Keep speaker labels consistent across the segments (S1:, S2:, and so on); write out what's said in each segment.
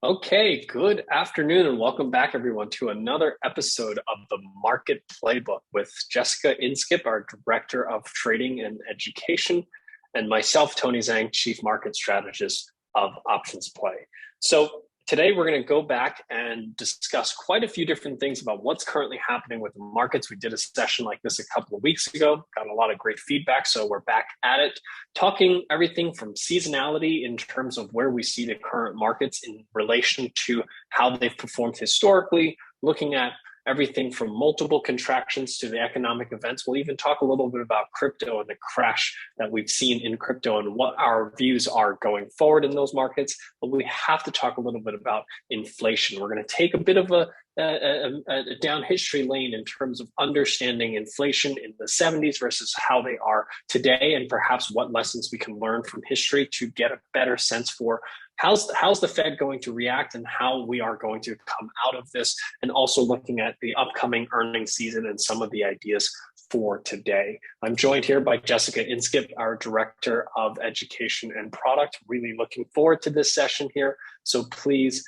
S1: Okay, good afternoon and welcome back everyone to another episode of the Market Playbook with Jessica Inskip, our Director of Trading and Education, and myself, Tony Zhang, Chief Market Strategist of OptionsPlay. So today we're going to go back and discuss quite a few different things about what's currently happening with the markets. We did a session like this a couple of weeks ago, got a lot of great feedback, so we're back at it, talking everything from seasonality in terms of where we see the current markets in relation to how they've performed historically, looking at everything from multiple contractions to the economic events. We'll even talk a little bit about crypto and the crash that we've seen in crypto and what our views are going forward in those markets. But we have to talk a little bit about inflation. We're going to take a bit of a down history lane in terms of understanding inflation in the 70s versus how they are today, and perhaps what lessons we can learn from history to get a better sense for how's the Fed going to react and how we are going to come out of this, and also looking at the upcoming earnings season and some of the ideas for today. I'm joined here by Jessica Inskip, our Director of Education and Product. Really looking forward to this session here. So please,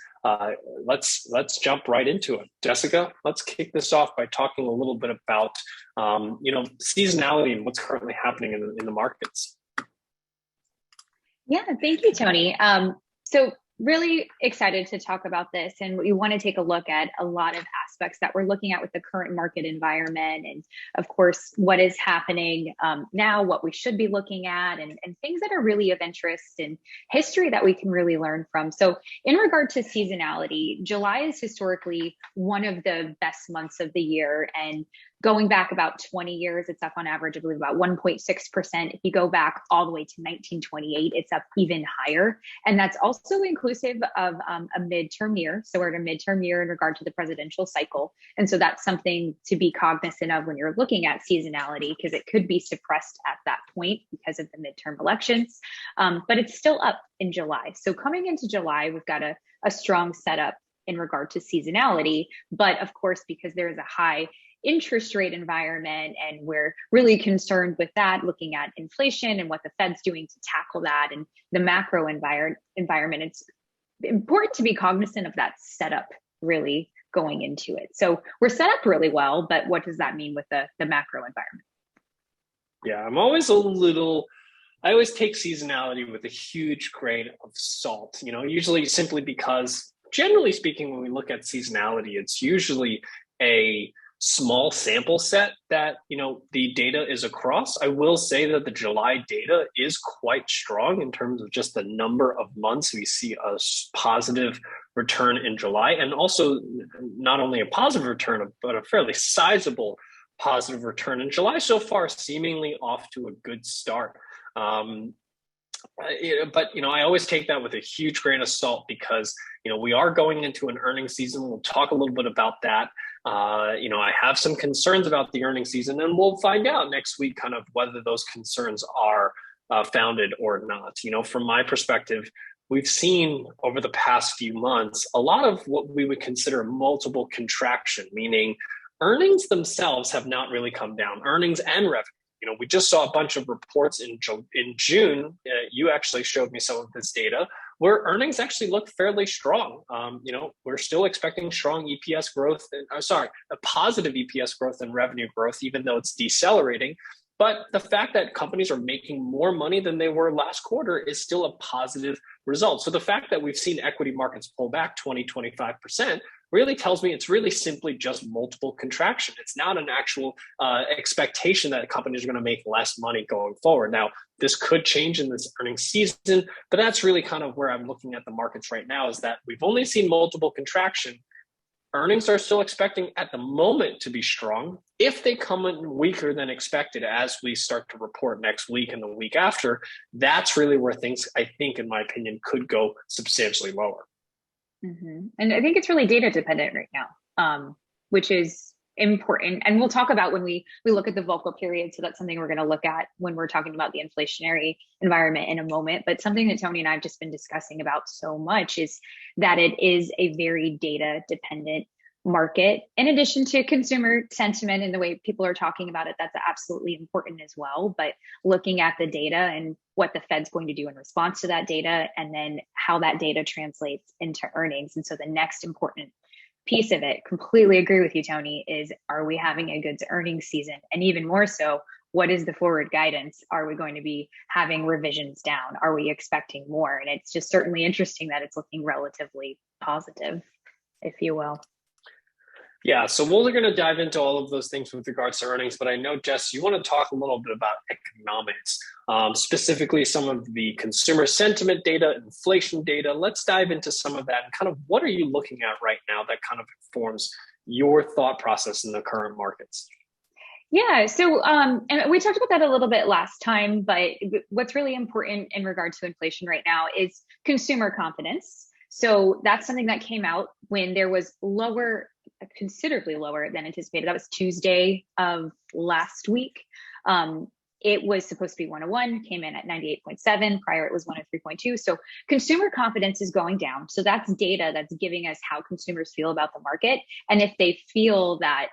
S1: let's jump right into it. Jessica, let's kick this off by talking a little bit about seasonality and what's currently happening in the markets.
S2: Yeah, thank you, Tony. So really excited to talk about this, and we want to take a look at a lot of aspects that we're looking at with the current market environment, and of course, what is happening now, what we should be looking at, and things that are really of interest in history that we can really learn from. So in regard to seasonality, July is historically one of the best months of the year, and going back about 20 years, it's up on average, I believe, about 1.6%. If you go back all the way to 1928, it's up even higher. And that's also inclusive of a midterm year. So we're in a midterm year in regard to the presidential cycle. And so that's something to be cognizant of when you're looking at seasonality, because it could be suppressed at that point because of the midterm elections. But it's still up in July. So coming into July, we've got a strong setup in regard to seasonality. But of course, because there is a high interest rate environment, and we're really concerned with that, looking at inflation and what the Fed's doing to tackle that and the macro environment, it's important to be cognizant of that setup really going into it. So we're set up really well, but what does that mean with the macro environment?
S1: Yeah, I always take seasonality with a huge grain of salt, usually simply because generally speaking, when we look at seasonality, it's usually a small sample set that the data is across. I will say that the July data is quite strong in terms of just the number of months we see a positive return in July, and also not only a positive return but a fairly sizable positive return in July so far, seemingly off to a good start. But I always take that with a huge grain of salt because we are going into an earnings season. We'll talk a little bit about that. I have some concerns about the earnings season, and we'll find out next week kind of whether those concerns are founded or not. From my perspective, we've seen over the past few months a lot of what we would consider multiple contraction, meaning earnings themselves have not really come down, earnings and revenue. We just saw a bunch of reports in June. You actually showed me some of this data where earnings actually look fairly strong. We're still expecting strong EPS growth, a positive EPS growth and revenue growth, even though it's decelerating. But the fact that companies are making more money than they were last quarter is still a positive result. So the fact that we've seen equity markets pull back 20-25% really tells me it's really simply just multiple contraction. It's not an actual expectation that companies are going to make less money going forward. Now, this could change in this earnings season, but that's really kind of where I'm looking at the markets right now, is that we've only seen multiple contraction. Earnings are still expecting at the moment to be strong. If they come in weaker than expected as we start to report next week and the week after, that's really where things, I think, in my opinion, could go substantially lower.
S2: Mm-hmm. And I think it's really data dependent right now, which is important. And we'll talk about when we look at the vocal period. So that's something we're going to look at when we're talking about the inflationary environment in a moment. But something that Tony and I have just been discussing about so much is that it is a very data dependent market, in addition to consumer sentiment and the way people are talking about it. That's absolutely important as well. But looking at the data and what the Fed's going to do in response to that data, and then how that data translates into earnings. And so the next important piece of it, completely agree with you, Tony, is are we having a good earnings season? And even more so, what is the forward guidance? Are we going to be having revisions down? Are we expecting more? And it's just certainly interesting that it's looking relatively positive, if you will.
S1: Yeah, so we're going to dive into all of those things with regards to earnings, but I know, Jess, you want to talk a little bit about economics, specifically some of the consumer sentiment data, inflation data. Let's dive into some of that and kind of what are you looking at right now that kind of informs your thought process in the current markets?
S2: Yeah, so and we talked about that a little bit last time, but what's really important in regard to inflation right now is consumer confidence. So that's something that came out when there was considerably lower than anticipated. That was Tuesday of last week. It was supposed to be 101, came in at 98.7. Prior, it was 103.2. So consumer confidence is going down. So that's data that's giving us how consumers feel about the market. And if they feel that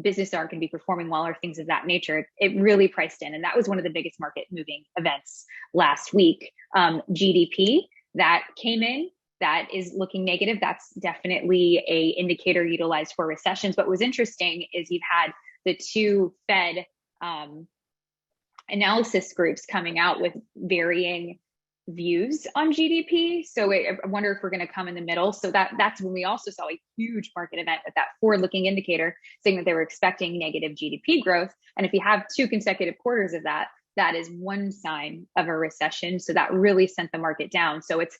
S2: business are going to be performing well or things of that nature, it really priced in. And that was one of the biggest market moving events last week. GDP that came in, that is looking negative. That's definitely a indicator utilized for recessions. But what was interesting is you've had the two Fed analysis groups coming out with varying views on GDP. So I wonder if we're going to come in the middle. So that's when we also saw a huge market event with that forward-looking indicator saying that they were expecting negative GDP growth. And if you have two consecutive quarters of that, that is one sign of a recession. So that really sent the market down. So it's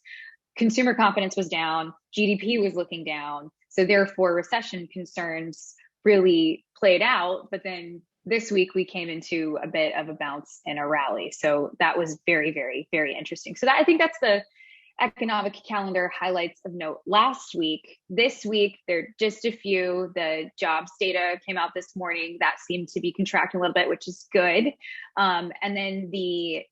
S2: consumer confidence was down, GDP was looking down. So therefore recession concerns really played out. But then this week we came into a bit of a bounce and a rally. So that was very, very, very interesting. So I think that's the economic calendar highlights of note last week. This week, there are just a few. The jobs data came out this morning. That seemed to be contracting a little bit, which is good. And then the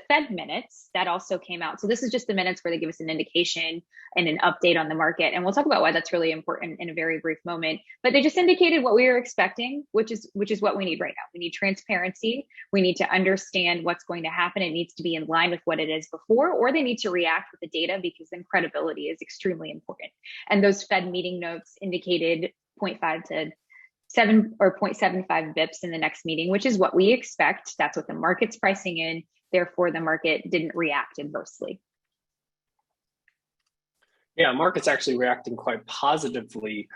S2: Fed minutes, that also came out. So this is just the minutes where they give us an indication and an update on the market. And we'll talk about why that's really important in a very brief moment. But they just indicated what we were expecting, which is what we need right now. We need transparency. We need to understand what's going to happen. It needs to be in line with what it is before, or they need to react with the data, because then credibility is extremely important. And those Fed meeting notes indicated 0.5 to 7 or 0.75 bips in the next meeting, which is what we expect. That's what the market's pricing in. Therefore, the market didn't react adversely.
S1: Yeah, market's actually reacting quite positively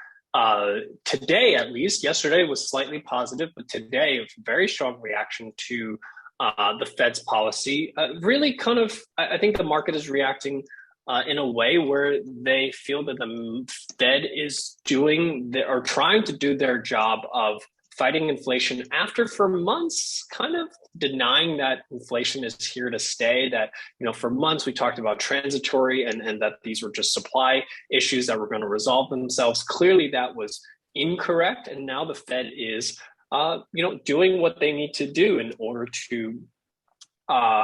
S1: today, at least. Yesterday was slightly positive, but today, a very strong reaction to the Fed's policy. Really kind of, I think the market is reacting in a way where they feel that the Fed is trying to do their job of fighting inflation after for months kind of denying that inflation is here to stay, that, for months we talked about transitory and that these were just supply issues that were going to resolve themselves. Clearly that was incorrect. And now the Fed is, doing what they need to do in order to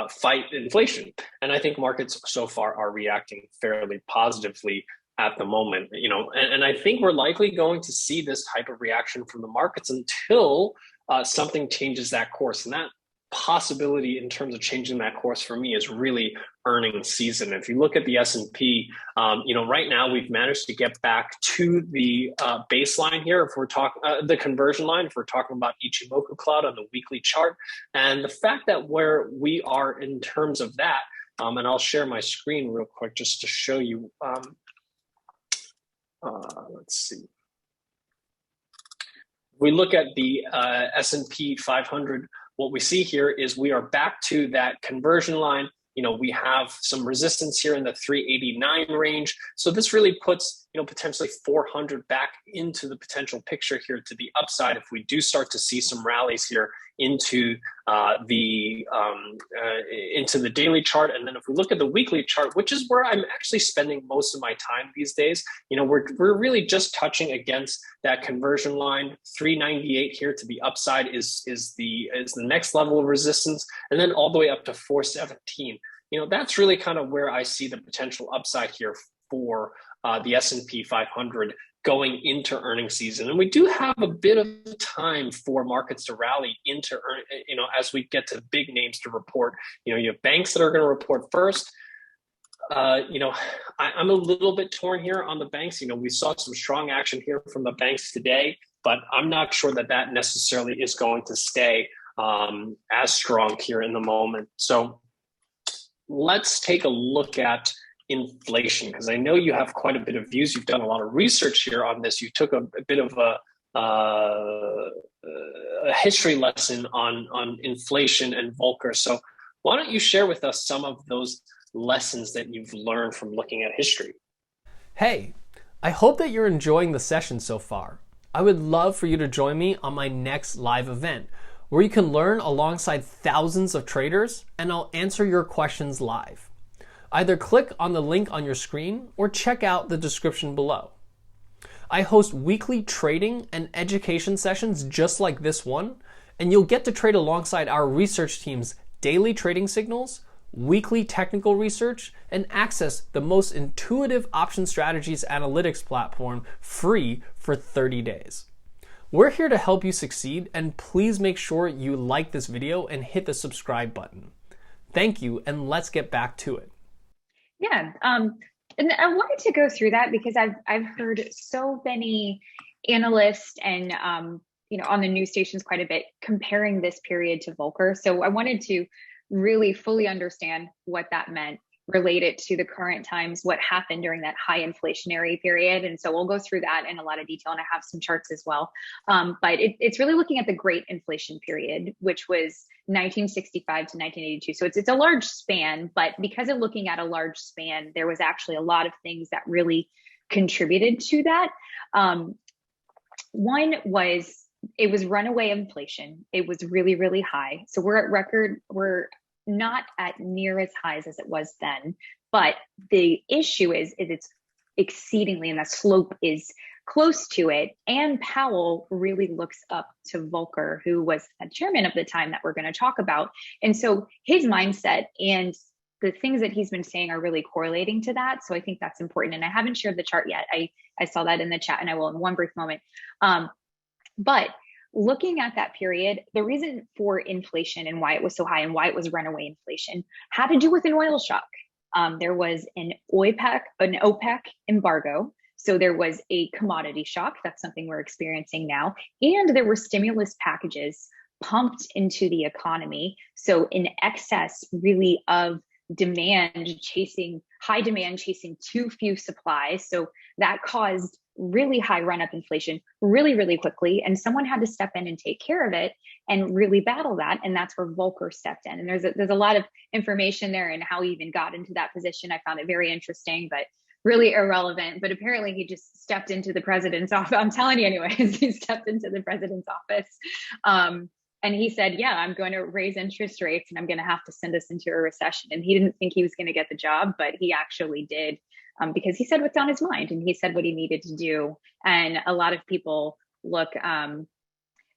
S1: fight inflation. And I think markets so far are reacting fairly positively at the moment, and I think we're likely going to see this type of reaction from the markets until something changes that course. And that possibility in terms of changing that course for me is really earnings season. If you look at the S&P, right now we've managed to get back to the baseline here. If we're talking the conversion line, if we're talking about Ichimoku Cloud on the weekly chart, and the fact that where we are in terms of that, and I'll share my screen real quick just to show you. Let's see. We look at the S&P 500. What we see here is we are back to that conversion line. We have some resistance here in the 389 range. So this really puts, potentially 400 back into the potential picture here to the upside if we do start to see some rallies here into the daily chart. And then if we look at the weekly chart, which is where I'm actually spending most of my time these days, we're really just touching against that conversion line. 398 here to the upside is the next level of resistance, and then all the way up to 417. That's really kind of where I see the potential upside here for the S&P 500 going into earnings season. And we do have a bit of time for markets to rally into, as we get to big names to report. You have banks that are going to report first. I'm a little bit torn here on the banks. We saw some strong action here from the banks today, but I'm not sure that necessarily is going to stay as strong here in the moment. So let's take a look at inflation, because I know you have quite a bit of views. You've done a lot of research here on this. You took a bit of a history lesson on inflation and Volcker. So why don't you share with us some of those lessons that you've learned from looking at history?
S3: Hey, I hope that you're enjoying the session so far. I would love for you to join me on my next live event, where you can learn alongside thousands of traders, and I'll answer your questions live. Either click on the link on your screen or check out the description below. I host weekly trading and education sessions just like this one, and you'll get to trade alongside our research team's daily trading signals, weekly technical research, and access the most intuitive option strategies analytics platform free for 30 days. We're here to help you succeed, and please make sure you like this video and hit the subscribe button. Thank you, and let's get back to it.
S2: Yeah, and I wanted to go through that because I've heard so many analysts and on the news stations quite a bit comparing this period to Volcker. So I wanted to really fully understand what that meant, relate it to the current times, what happened during that high inflationary period. And so we'll go through that in a lot of detail, and I have some charts as well. But it's really looking at the Great Inflation period, which was 1965 to 1982. So it's a large span, but because of looking at a large span, there was actually a lot of things that really contributed to that. One was, it was runaway inflation. It was really, really high. So we're not at near as highs as it was then, but the issue is it's exceedingly, and the slope is close to it. And Powell really looks up to Volcker, who was a chairman of the time that we're going to talk about. And so his mindset and the things that he's been saying are really correlating to that. So I think that's important. And I haven't shared the chart yet. I saw that in the chat, and I will in one brief moment. But looking at that period, the reason for inflation and why it was so high and why it was runaway inflation had to do with an oil shock. There was an OPEC embargo. So there was a commodity shock. That's something we're experiencing now. And there were stimulus packages pumped into the economy. So in excess really of high demand chasing too few supplies. So that caused really high run-up inflation really, really quickly. And someone had to step in and take care of it and really battle that. And that's where Volcker stepped in. And there's a lot of information there and how he even got into that position. I found it very interesting, but really irrelevant. But apparently he just stepped into the president's office. I'm telling you anyways, he stepped into the president's office. And he said, yeah, I'm going to raise interest rates and I'm going to have to send us into a recession. And he didn't think he was going to get the job, but he actually did. Because he said what's on his mind and he said what he needed to do. And a lot of people look kind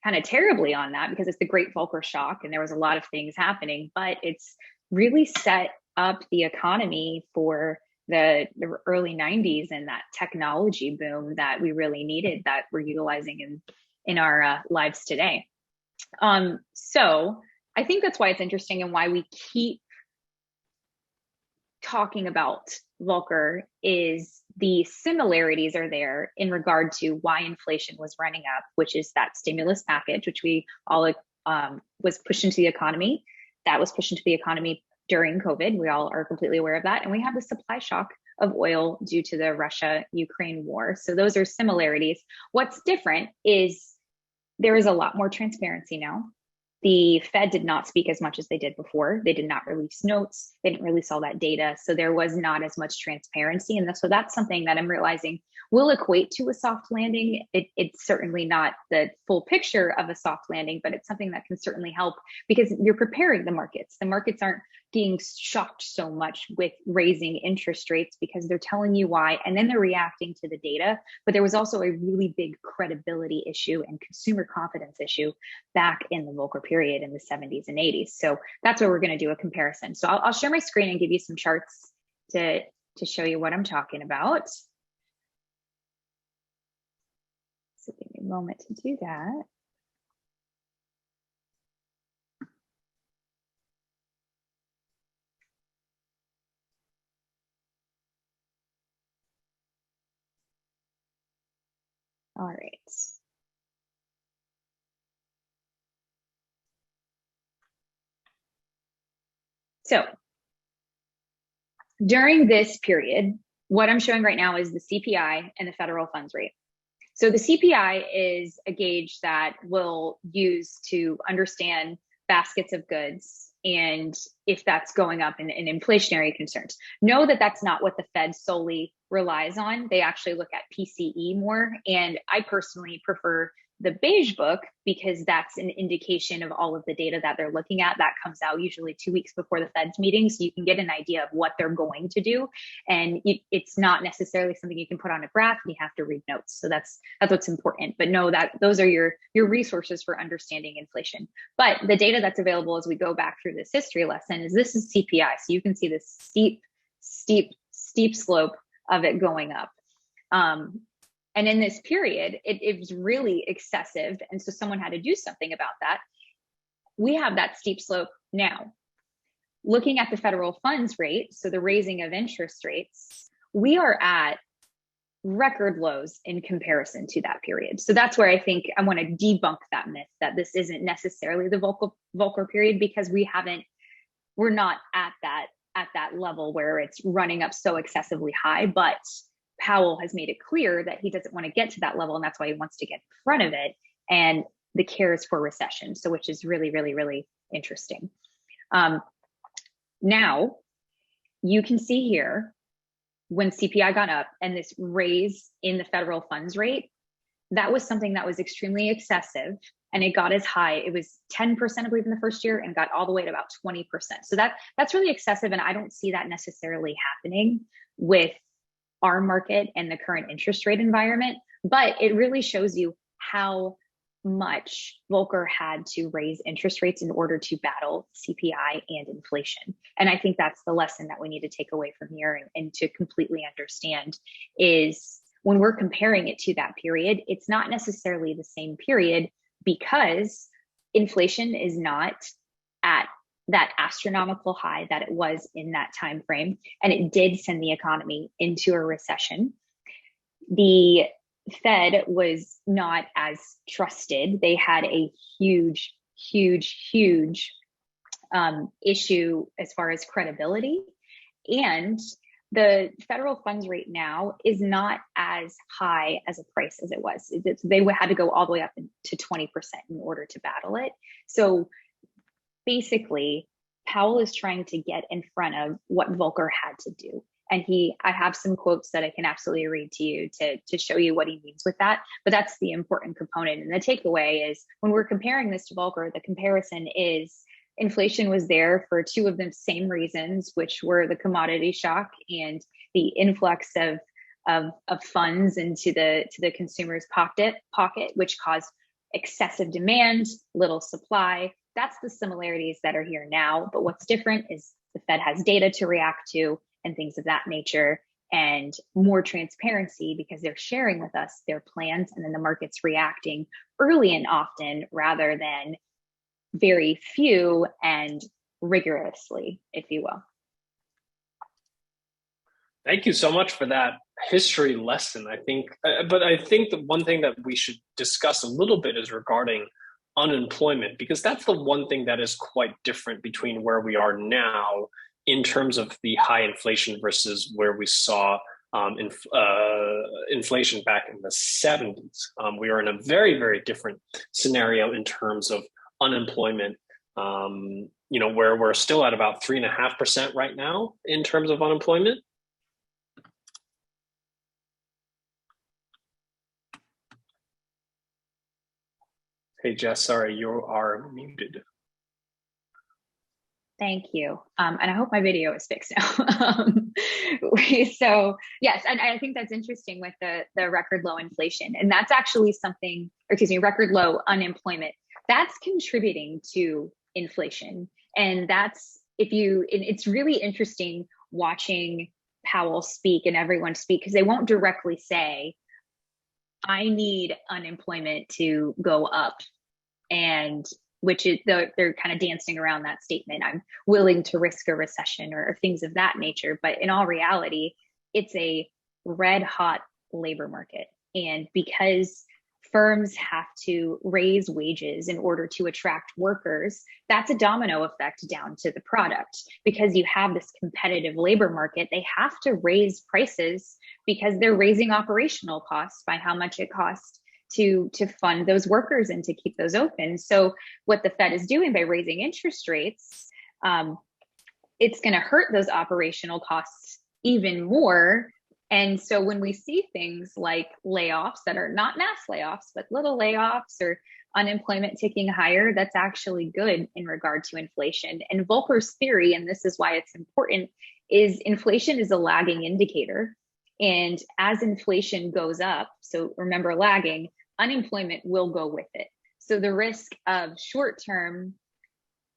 S2: of terribly on that because it's the Great Volcker shock and there was a lot of things happening, but it's really set up the economy for the early 90s and that technology boom that we really needed, that we're utilizing in our lives today. So I think that's why it's interesting and why we keep talking about Volcker is the similarities are there in regard to why inflation was running up, which is that stimulus package, which we all was pushed into the economy. That was pushed into the economy during COVID. We all are completely aware of that. And we have the supply shock of oil due to the Russia-Ukraine war. So those are similarities. What's different is there is a lot more transparency now. The Fed did not speak as much as they did before. They did not release notes. They didn't release all that data. So there was not as much transparency. And so that's something that I'm realizing will equate to a soft landing. It's certainly not the full picture of a soft landing, but it's something that can certainly help because you're preparing the markets. The markets aren't being shocked so much with raising interest rates because they're telling you why, and then they're reacting to the data. But there was also a really big credibility issue and consumer confidence issue back in the Volcker period in the 70s and 80s. So that's where we're going to do a comparison. So I'll share my screen and give you some charts to show you what I'm talking about. So give me a moment to do that. All right. So during this period, what I'm showing right now is the CPI and the federal funds rate. So the CPI is a gauge that we'll use to understand baskets of goods and if that's going up in inflationary concerns. Know that that's not what the Fed solely relies on. They actually look at PCE more. And I personally prefer the beige book because that's an indication of all of the data that they're looking at. That comes out usually 2 weeks before the Fed's meeting. So you can get an idea of what they're going to do. And it's not necessarily something you can put on a graph and you have to read notes. So that's what's important. But know that those are your resources for understanding inflation. But the data that's available as we go back through this history lesson is this is CPI. So you can see this steep slope of it going up. And in this period, it was really excessive. And so someone had to do something about that. We have that steep slope now. Looking at the federal funds rate, so the raising of interest rates, we are at record lows in comparison to that period. So that's where I think I want to debunk that myth that this isn't necessarily the Volcker period, because we're not at that level where it's running up so excessively high. But Powell has made it clear that he doesn't want to get to that level, and that's why he wants to get in front of it. And the cares for recession, so which is really, really, really interesting. Now, you can see here when CPI got up and this raise in the federal funds rate, that was something that was extremely excessive, and it got as high. It was 10%, I believe, in the first year, and got all the way to about 20%. So that's really excessive, and I don't see that necessarily happening with our market and the current interest rate environment, but it really shows you how much Volcker had to raise interest rates in order to battle CPI and inflation. And I think that's the lesson that we need to take away from here and to completely understand is when we're comparing it to that period, it's not necessarily the same period because inflation is not at that astronomical high that it was in that time frame, and it did send the economy into a recession. The Fed was not as trusted. They had a huge issue as far as credibility, and the federal funds rate now is not as high as a price as it was. They had to go all the way up to 20% in order to battle it. So basically, Powell is trying to get in front of what Volcker had to do. And I have some quotes that I can absolutely read to you to show you what he means with that. But that's the important component. And the takeaway is when we're comparing this to Volcker, the comparison is inflation was there for two of the same reasons, which were the commodity shock and the influx of funds into the consumer's pocket, which caused excessive demand, little supply. That's the similarities that are here now. But what's different is the Fed has data to react to and things of that nature, and more transparency because they're sharing with us their plans, and then the market's reacting early and often rather than very few and rigorously, if you will.
S1: Thank you so much for that history lesson. I think the one thing that we should discuss a little bit is regarding unemployment, because that's the one thing that is quite different between where we are now in terms of the high inflation versus where we saw inflation back in the 70s. We are in a very, very different scenario in terms of unemployment, where we're still at about 3.5% right now in terms of unemployment. Hey, Jess, sorry, you are muted.
S2: Thank you. And I hope my video is fixed now. So yes, and I think that's interesting with the record low inflation. And that's actually record low unemployment. That's contributing to inflation. And it's really interesting watching Powell speak and everyone speak, because they won't directly say, I need unemployment to go up, and which is they're kind of dancing around that statement. I'm willing to risk a recession or things of that nature. But in all reality, it's a red hot labor market. And because firms have to raise wages in order to attract workers, that's a domino effect down to the product. Because you have this competitive labor market, they have to raise prices because they're raising operational costs by how much it costs to fund those workers and to keep those open. So what the Fed is doing by raising interest rates, it's going to hurt those operational costs even more. And so when we see things like layoffs that are not mass layoffs, but little layoffs or unemployment ticking higher, that's actually good in regard to inflation. And Volcker's theory, and this is why it's important, is inflation is a lagging indicator. And as inflation goes up, so remember lagging, unemployment will go with it. So the risk of short-term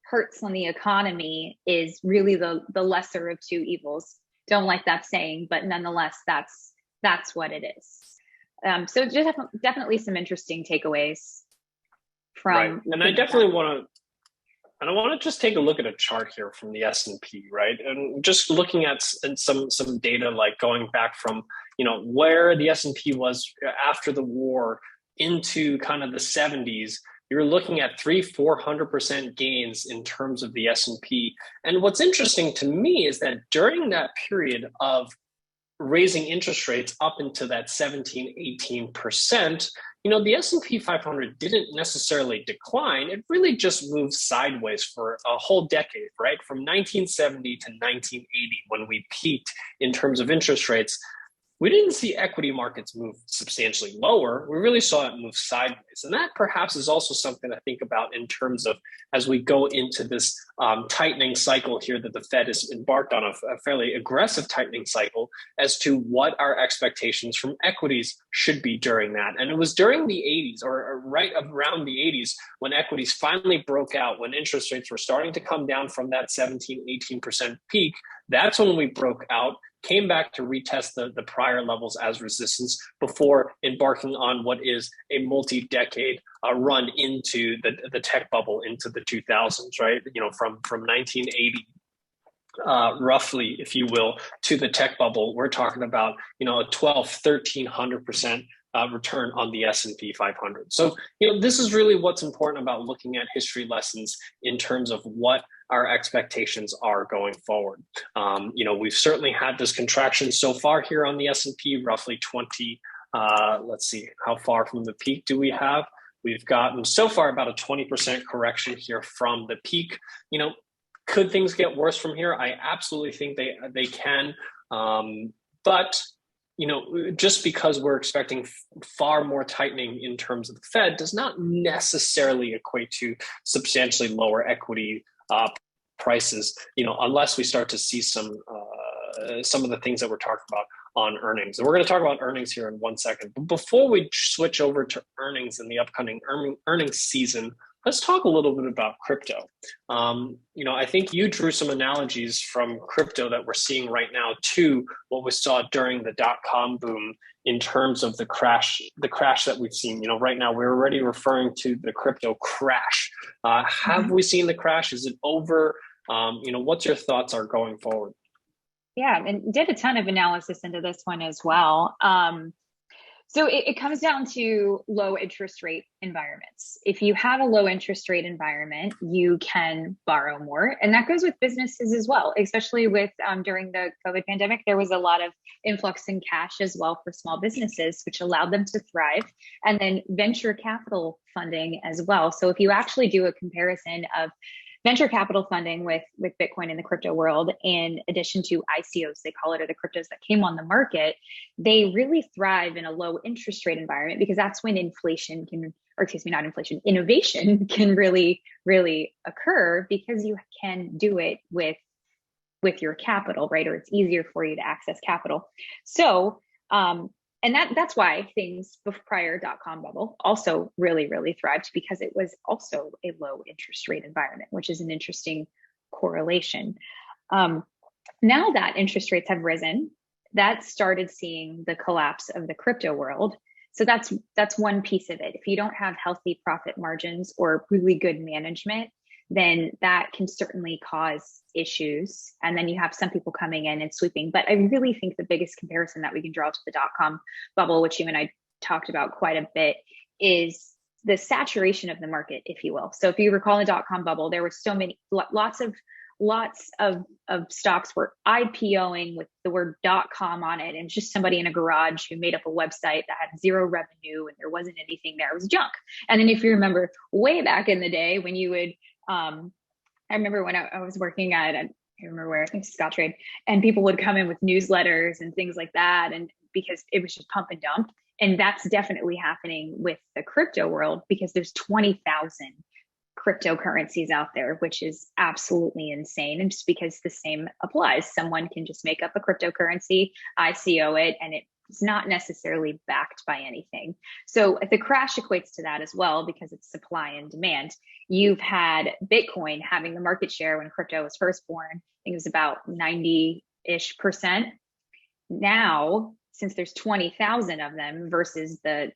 S2: hurts on the economy is really the lesser of two evils. Don't like that saying, but nonetheless, that's what it is. So just definitely some interesting takeaways from.
S1: Right. And I definitely want to just take a look at a chart here from the S&P, right? And just looking at some data, like going back from, where the S&P was after the war into kind of the 70s, you're looking at 300-400% gains in terms of the S&P. And what's interesting to me is that during that period of raising interest rates up into that 17, 18%, the S&P 500 didn't necessarily decline. It really just moved sideways for a whole decade, right? From 1970 to 1980, when we peaked in terms of interest rates, we didn't see equity markets move substantially lower. We really saw it move sideways. And that perhaps is also something to think about in terms of as we go into this tightening cycle here that the Fed has embarked on, a fairly aggressive tightening cycle, as to what our expectations from equities should be during that. And it was during the 80s or right around the 80s when equities finally broke out, when interest rates were starting to come down from that 17, 18% peak. That's when we broke out, came back to retest the prior levels as resistance before embarking on what is a multi-decade run into the tech bubble into the 2000s, right? From 1980, roughly, if you will, to the tech bubble, we're talking about, a 1,300% return on the S&P 500. So, this is really what's important about looking at history lessons in terms of what our expectations are going forward. We've certainly had this contraction so far here on the S&P, roughly 20. Let's see, how far from the peak do we have? We've gotten so far about a 20% correction here from the peak. Could things get worse from here? I absolutely think they can. But just because we're expecting far more tightening in terms of the Fed does not necessarily equate to substantially lower equity prices, unless we start to see some of the things that we're talking about on earnings. And we're going to talk about earnings here in 1 second. But before we switch over to earnings in the upcoming earnings season, let's talk a little bit about crypto. I think you drew some analogies from crypto that we're seeing right now to what we saw during the dot-com boom in terms of the crash that we've seen. Right now we're already referring to the crypto crash. Have we seen the crash? Is it over? What's your thoughts are going forward?
S2: Yeah, and did a ton of analysis into this one as well. So it comes down to low interest rate environments. If you have a low interest rate environment, you can borrow more. And that goes with businesses as well, especially with during the COVID pandemic, there was a lot of influx in cash as well for small businesses, which allowed them to thrive. And then venture capital funding as well. So if you actually do a comparison of venture capital funding with Bitcoin in the crypto world, in addition to ICOs, they call it, or the cryptos that came on the market, they really thrive in a low interest rate environment, because that's when innovation can really, really occur, because you can do it with your capital, right? Or it's easier for you to access capital. So, and that's why things prior dot-com bubble also really, really thrived, because it was also a low interest rate environment, which is an interesting correlation. Now that interest rates have risen, that started seeing the collapse of the crypto world. So that's one piece of it. If you don't have healthy profit margins or really good management, then that can certainly cause issues. And then you have some people coming in and sweeping. But I really think the biggest comparison that we can draw to the dot-com bubble, which you and I talked about quite a bit, is the saturation of the market, if you will. So if you recall the dot-com bubble, there were so many, lots of stocks were IPOing with the word .com on it, and just somebody in a garage who made up a website that had zero revenue and there wasn't anything there. It was junk. And then if you remember way back in the day when you would, I remember when I was working at, I remember where, I think Scottrade, and people would come in with newsletters and things like that, and because it was just pump and dump. And that's definitely happening with the crypto world, because there's 20,000 cryptocurrencies out there, which is absolutely insane. And just because the same applies, someone can just make up a cryptocurrency, ICO it, and it's not necessarily backed by anything. So the crash equates to that as well, because it's supply and demand. You've had Bitcoin having the market share when crypto was first born. I think it was about 90-ish%. Now, since there's 20,000 of them versus the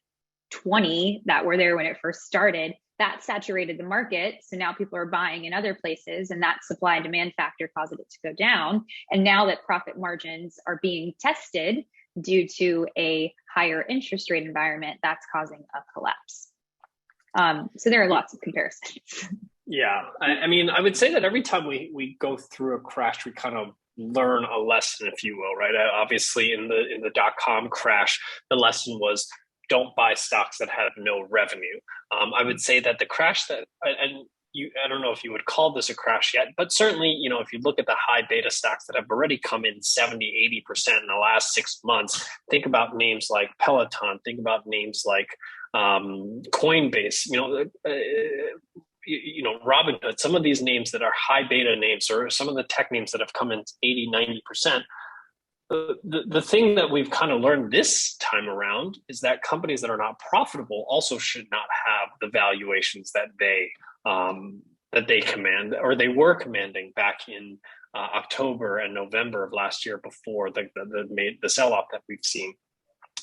S2: 20 that were there when it first started, that saturated the market. So now people are buying in other places, and that supply and demand factor caused it to go down. And now that profit margins are being tested due to a higher interest rate environment, that's causing a collapse. So there are lots of comparisons.
S1: Yeah, I mean, I would say that every time we go through a crash, we kind of learn a lesson, if you will, right? Obviously, in the dot-com crash, the lesson was don't buy stocks that have no revenue. I would say that the crash that, and I don't know if you would call this a crash yet, but certainly, if you look at the high beta stocks that have already come in 70, 80% in the last 6 months, think about names like Peloton, think about names like Coinbase, Robinhood, some of these names that are high beta names, or some of the tech names that have come in 80, 90%. The thing that we've kind of learned this time around is that companies that are not profitable also should not have the valuations that they command, or they were commanding back in October and November of last year, before the sell-off that we've seen.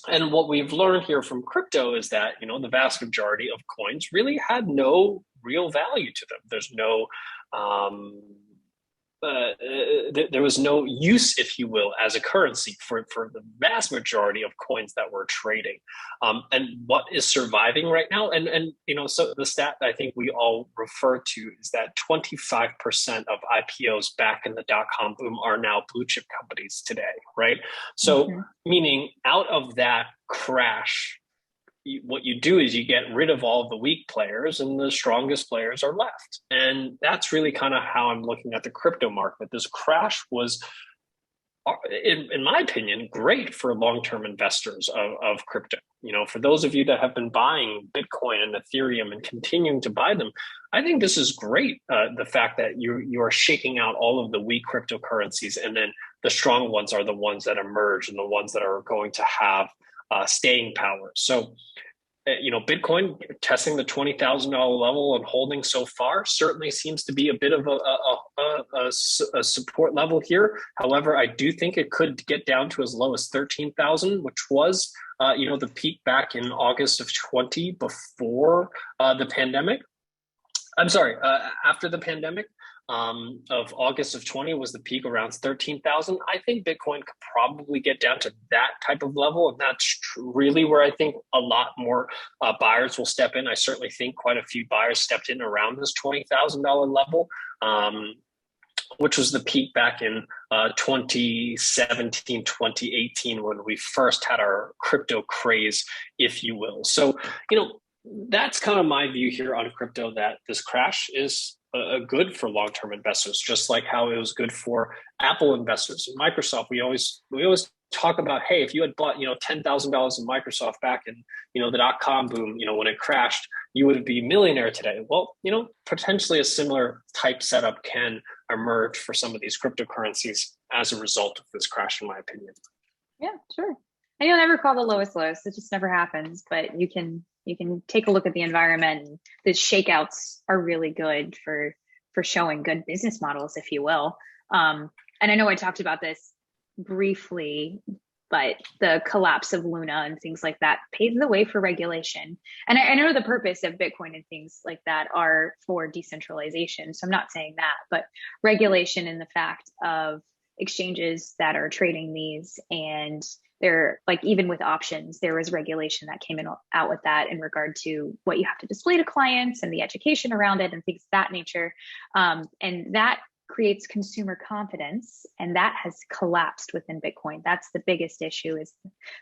S1: And what we've learned here from crypto is that, the vast majority of coins really had no real value to them. There's no, there was no use, if you will, as a currency for the vast majority of coins that we're trading. And what is surviving right now, and so the stat I think we all refer to is that 25% of IPOs back in the dot-com boom are now blue chip companies today, right? So meaning out of that crash, what you do is you get rid of all of the weak players and the strongest players are left. And that's really kind of how I'm looking at the crypto market. This crash was, in my opinion, great for long-term investors of crypto. For those of you that have been buying Bitcoin and Ethereum and continuing to buy them, I think this is great. The fact that you are shaking out all of the weak cryptocurrencies, and then the strong ones are the ones that emerge and the ones that are going to have staying power. So, Bitcoin testing the $20,000 level and holding so far certainly seems to be a bit of a support level here. However, I do think it could get down to as low as 13,000, which was, the peak back in August of 20 before the pandemic. I'm sorry, after the pandemic. Of August of 20 was the peak, around 13,000. I think Bitcoin could probably get down to that type of level. And that's really where I think a lot more buyers will step in. I certainly think quite a few buyers stepped in around this $20,000 level, which was the peak back in 2017, 2018, when we first had our crypto craze, if you will. So, that's kind of my view here on crypto, that this crash is good for long-term investors, just like how it was good for Apple investors and Microsoft. We always talk about, hey, if you had bought $10,000 in Microsoft back in the dot-com boom, when it crashed, you would be a millionaire today. Well, potentially a similar type setup can emerge for some of these cryptocurrencies as a result of this crash, in my opinion.
S2: Yeah, sure. And you'll never call the lowest lows. It just never happens. But you can take a look at the environment. And the shakeouts are really good for showing good business models, if you will. And I know I talked about this briefly but the collapse of Luna and things like that paved the way for regulation. And I know the purpose of Bitcoin and things like that are for decentralization. So I'm not saying that, but regulation in the fact of exchanges that are trading these, and they're like, even with options, there was regulation that came out with that in regard to what you have to display to clients and the education around it and things of that nature. And that creates consumer confidence, and that has collapsed within Bitcoin. That's the biggest issue, is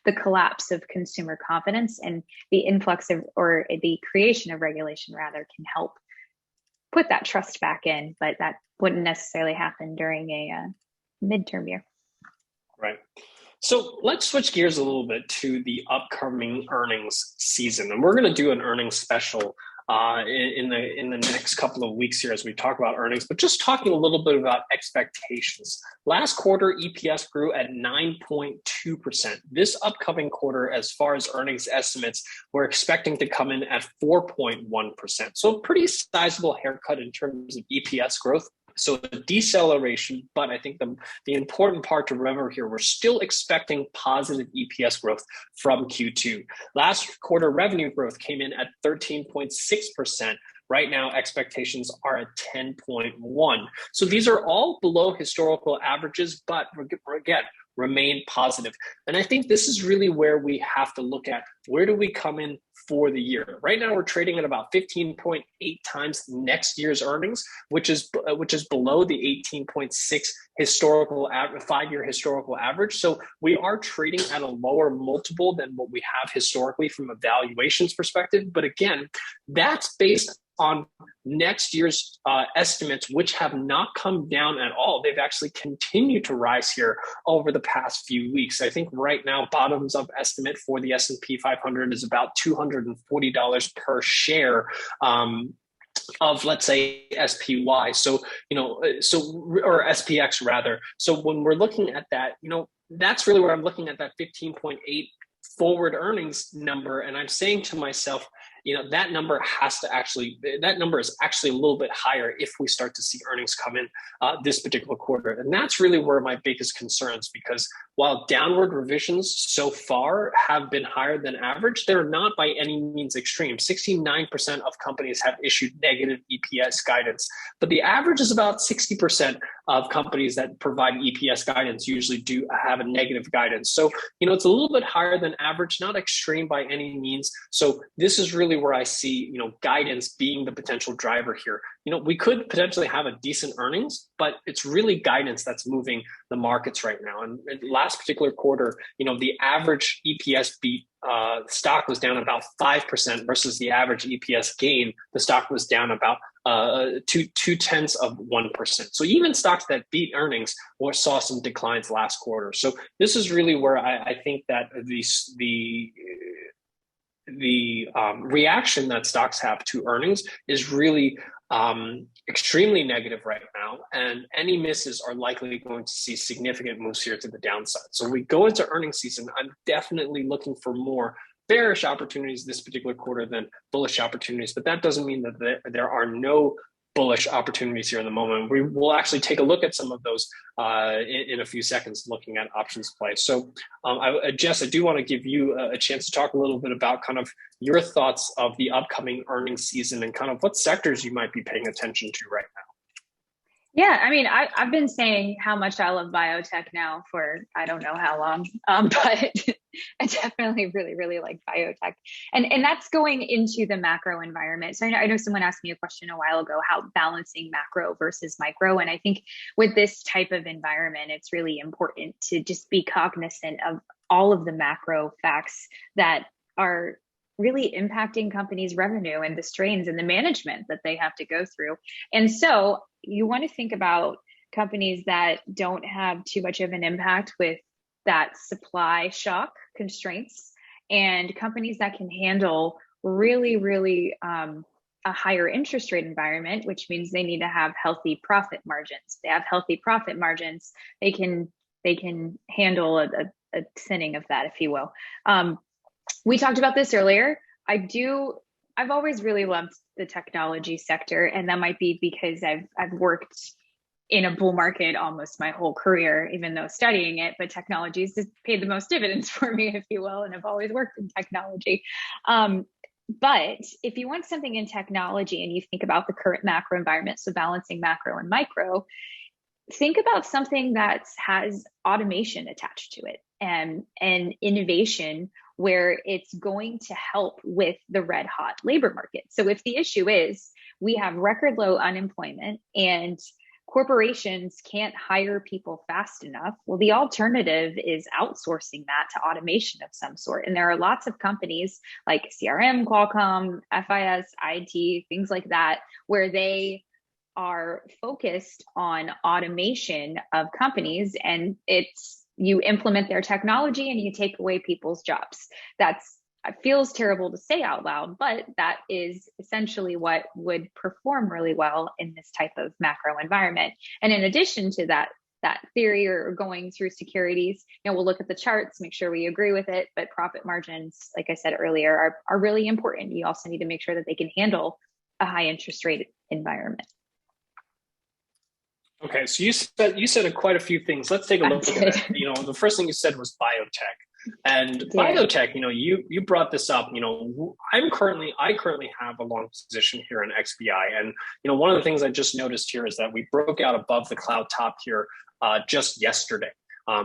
S2: the collapse of consumer confidence, and the influx of, or the creation of regulation rather, can help put that trust back in, but that wouldn't necessarily happen during a midterm year.
S1: Right. So let's switch gears a little bit to the upcoming earnings season, and we're going to do an earnings special in the next couple of weeks here as we talk about earnings, but just talking a little bit about expectations. Last quarter, EPS grew at 9.2%. This upcoming quarter, as far as earnings estimates, we're expecting to come in at 4.1%. So a pretty sizable haircut in terms of EPS growth. So a deceleration, but I think the important part to remember here, we're still expecting positive EPS growth from Q2. Last quarter revenue growth came in at 13.6%. Right now, expectations are at 10.1. So these are all below historical averages, but again, remain positive. And I think this is really where we have to look at, where do we come in for the year? Right now, we're trading at about 15.8 times next year's earnings, which is below the 18.6 historical 5-year historical average. So we are trading at a lower multiple than what we have historically from a valuations perspective. But again, that's based on next year's estimates, which have not come down at all. They've actually continued to rise here over the past few weeks. I think right now, bottoms up estimate for the S&P 500 is about $240 per share. Of, let's say, SPY. So, or SPX rather. So when we're looking at that, that's really where I'm looking at that 15.8 forward earnings number. And I'm saying to myself, that number is actually a little bit higher if we start to see earnings come in this particular quarter. And that's really where my biggest concerns, because while downward revisions so far have been higher than average, they're not by any means extreme. 69% of companies have issued negative EPS guidance, but the average is about 60% of companies that provide EPS guidance usually do have a negative guidance. So, it's a little bit higher than average, not extreme by any means. So this is really where I see, guidance being the potential driver here. We could potentially have a decent earnings, but it's really guidance that's moving the markets right now. And last particular quarter, the average EPS beat, stock was down about 5% versus the average EPS gain. The stock was down about 0.2%. So even stocks that beat earnings saw some declines last quarter. So this is really where I think that the reaction that stocks have to earnings is really extremely negative right now, and any misses are likely going to see significant moves here to the downside. So we go into earnings season, I'm definitely looking for more bearish opportunities this particular quarter than bullish opportunities, but that doesn't mean that there are no bullish opportunities here in the moment. We will actually take a look at some of those in a few seconds, looking at OptionsPlay. So Jess, I do want to give you a chance to talk a little bit about kind of your thoughts of the upcoming earnings season and kind of what sectors you might be paying attention to right now.
S2: Yeah, I mean, I've been saying how much I love biotech now for I don't know how long, but I definitely really, really like biotech. And that's going into the macro environment. So I know someone asked me a question a while ago, how balancing macro versus micro. And I think with this type of environment, it's really important to just be cognizant of all of the macro facts that are really impacting companies' revenue and the strains and the management that they have to go through. And so you want to think about companies that don't have too much of an impact with that supply shock constraints, and companies that can handle really, really a higher interest rate environment, which means they need to have healthy profit margins. They have healthy profit margins, they can handle a thinning of that, if you will. We talked about this earlier. I've always really loved the technology sector, and that might be because I've worked in a bull market almost my whole career, even though studying it, but technology has just paid the most dividends for me, if you will, and I've always worked in technology. But if you want something in technology and you think about the current macro environment, so balancing macro and micro, think about something that has automation attached to it and innovation where it's going to help with the red hot labor market. So if the issue is we have record low unemployment and corporations can't hire people fast enough, well, the alternative is outsourcing that to automation of some sort. And there are lots of companies like CRM, Qualcomm, FIS, IT, things like that, where they are focused on automation of companies, and it's you implement their technology and you take away people's jobs. It feels terrible to say out loud, but that is essentially what would perform really well in this type of macro environment. And in addition to that theory or going through securities, we'll look at the charts, make sure we agree with it, but profit margins, like I said earlier, are really important. You also need to make sure that they can handle a high interest rate environment.
S1: Okay, so you said quite a few things. Let's take a look at it. The first thing you said was biotech, and biotech. You brought this up. I currently have a long position here in XBI, and one of the things I just noticed here is that we broke out above the cloud top here just yesterday.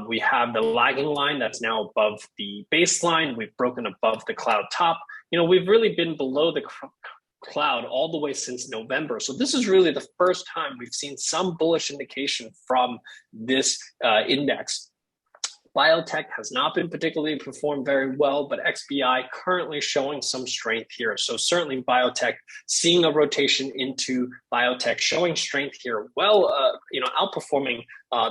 S1: We have the lagging line that's now above the baseline. We've broken above the cloud top. We've really been below the cloud all the way since November. So this is really the first time we've seen some bullish indication from this index. Biotech has not been particularly performed very well, but XBI currently showing some strength here. So certainly biotech, seeing a rotation into biotech, showing strength here, outperforming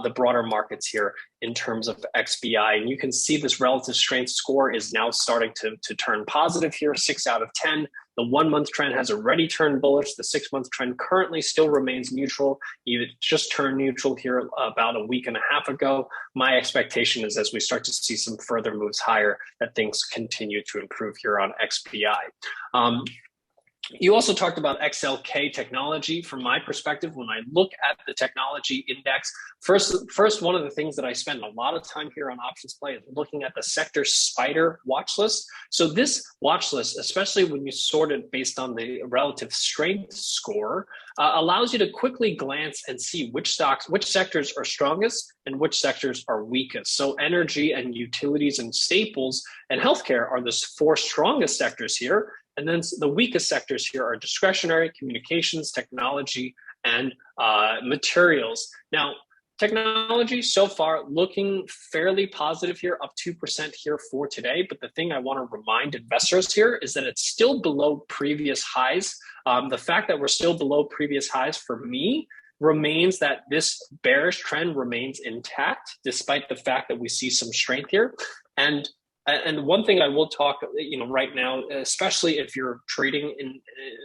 S1: the broader markets here in terms of XBI. And you can see this relative strength score is now starting to turn positive here, 6 out of 10. The 1 month trend has already turned bullish. The 6 month trend currently still remains neutral. It just turned neutral here about a week and a half ago. My expectation is as we start to see some further moves higher, that things continue to improve here on XBI. You also talked about XLK technology. From my perspective, when I look at the technology index, first one of the things that I spend a lot of time here on OptionsPlay is looking at the sector spider watch list. So this watch list, especially when you sort it based on the relative strength score, allows you to quickly glance and see which sectors are strongest and which sectors are weakest. So energy and utilities and staples and healthcare are the 4 strongest sectors here. And then the weakest sectors here are discretionary, communications, technology, and materials. Now, technology so far looking fairly positive here, up 2% here for today. But the thing I want to remind investors here is that it's still below previous highs. The fact that we're still below previous highs for me remains that this bearish trend remains intact, despite the fact that we see some strength here. And one thing I will talk, right now, especially if you're trading in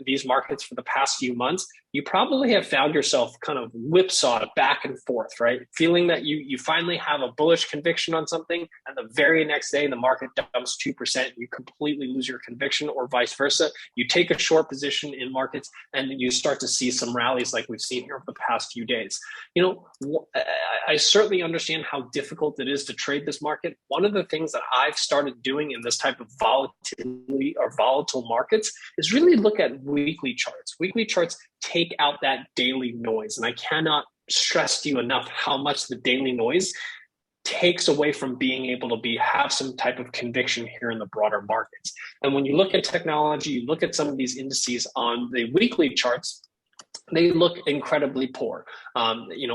S1: these markets for the past few months, you probably have found yourself kind of whipsawed back and forth, right? Feeling that you finally have a bullish conviction on something, and the very next day the market dumps 2%, you completely lose your conviction, or vice versa. You take a short position in markets and you start to see some rallies like we've seen here over the past few days. I certainly understand how difficult it is to trade this market. One of the things that I've started doing in this type of volatility or volatile markets is really look at weekly charts. Weekly charts take out that daily noise. And I cannot stress to you enough how much the daily noise takes away from being able to have some type of conviction here in the broader markets. And when you look at technology, you look at some of these indices on the weekly charts, they look incredibly poor.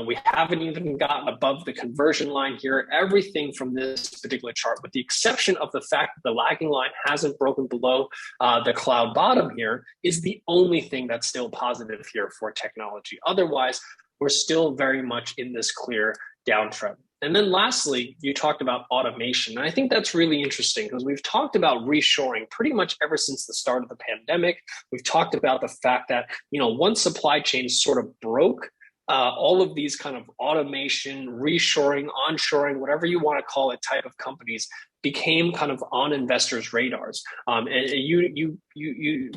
S1: We haven't even gotten above the conversion line here. Everything from this particular chart, with the exception of the fact that the lagging line hasn't broken below the cloud bottom here, is the only thing that's still positive here for technology. Otherwise, we're still very much in this clear downtrend. And then lastly, you talked about automation. And I think that's really interesting because we've talked about reshoring pretty much ever since the start of the pandemic. We've talked about the fact that, once supply chains sort of broke, all of these kind of automation, reshoring, onshoring, whatever you want to call it, type of companies became kind of on investors' radars. And you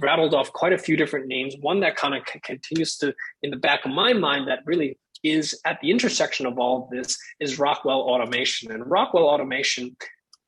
S1: rattled off quite a few different names. One that kind of continues to, in the back of my mind, that really is at the intersection of all of this is Rockwell Automation. And Rockwell Automation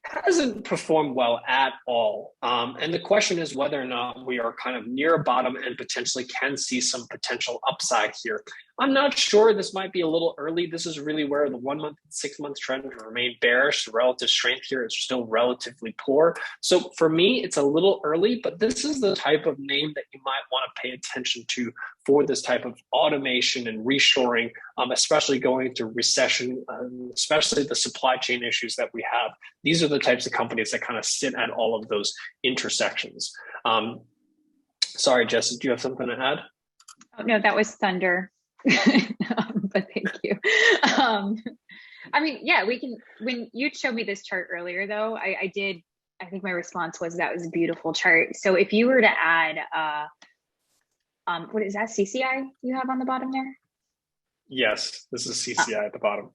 S1: hasn't performed well at all. And the question is whether or not we are kind of near a bottom and potentially can see some potential upside here. I'm not sure. This might be a little early. This is really where the 1 month and 6 month trend remain bearish. The relative strength here is still relatively poor. So for me, it's a little early, but this is the type of name that you might want to pay attention to for this type of automation and reshoring, especially going into recession, especially the supply chain issues that we have. These are the types of companies that kind of sit at all of those intersections. Sorry, Jess, do you have something to add?
S2: Oh, no, that was thunder. But thank you. I mean, yeah, we can, when you showed me this chart earlier though, I think my response was that was a beautiful chart. So if you were to add, what is that, CCI you have on the bottom there?
S1: Yes, this is CCI at the bottom.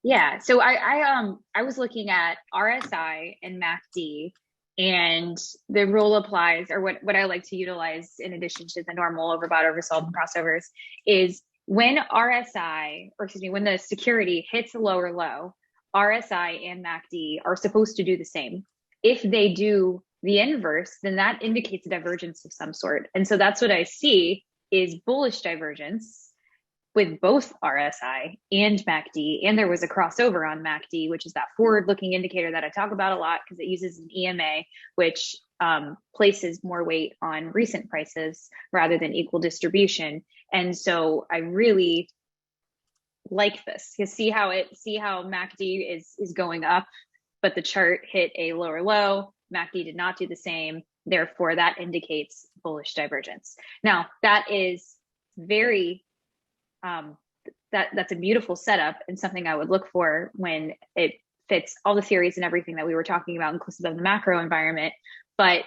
S2: Yeah, so I was looking at RSI and MACD, and the rule applies, or what I like to utilize in addition to the normal overbought, oversold, and crossovers is when RSI, or excuse me, when the security hits a lower low, RSI and MACD are supposed to do the same. If they do the inverse, then that indicates a divergence of some sort. And so that's what I see is bullish divergence with both RSI and MACD. And there was a crossover on MACD, which is that forward-looking indicator that I talk about a lot because it uses an EMA, which places more weight on recent prices rather than equal distribution. And so I really like this. You see how MACD is going up, but the chart hit a lower low. MACD did not do the same. Therefore, that indicates bullish divergence. Now, that is very that's a beautiful setup and something I would look for when it fits all the theories and everything that we were talking about, inclusive of the macro environment. But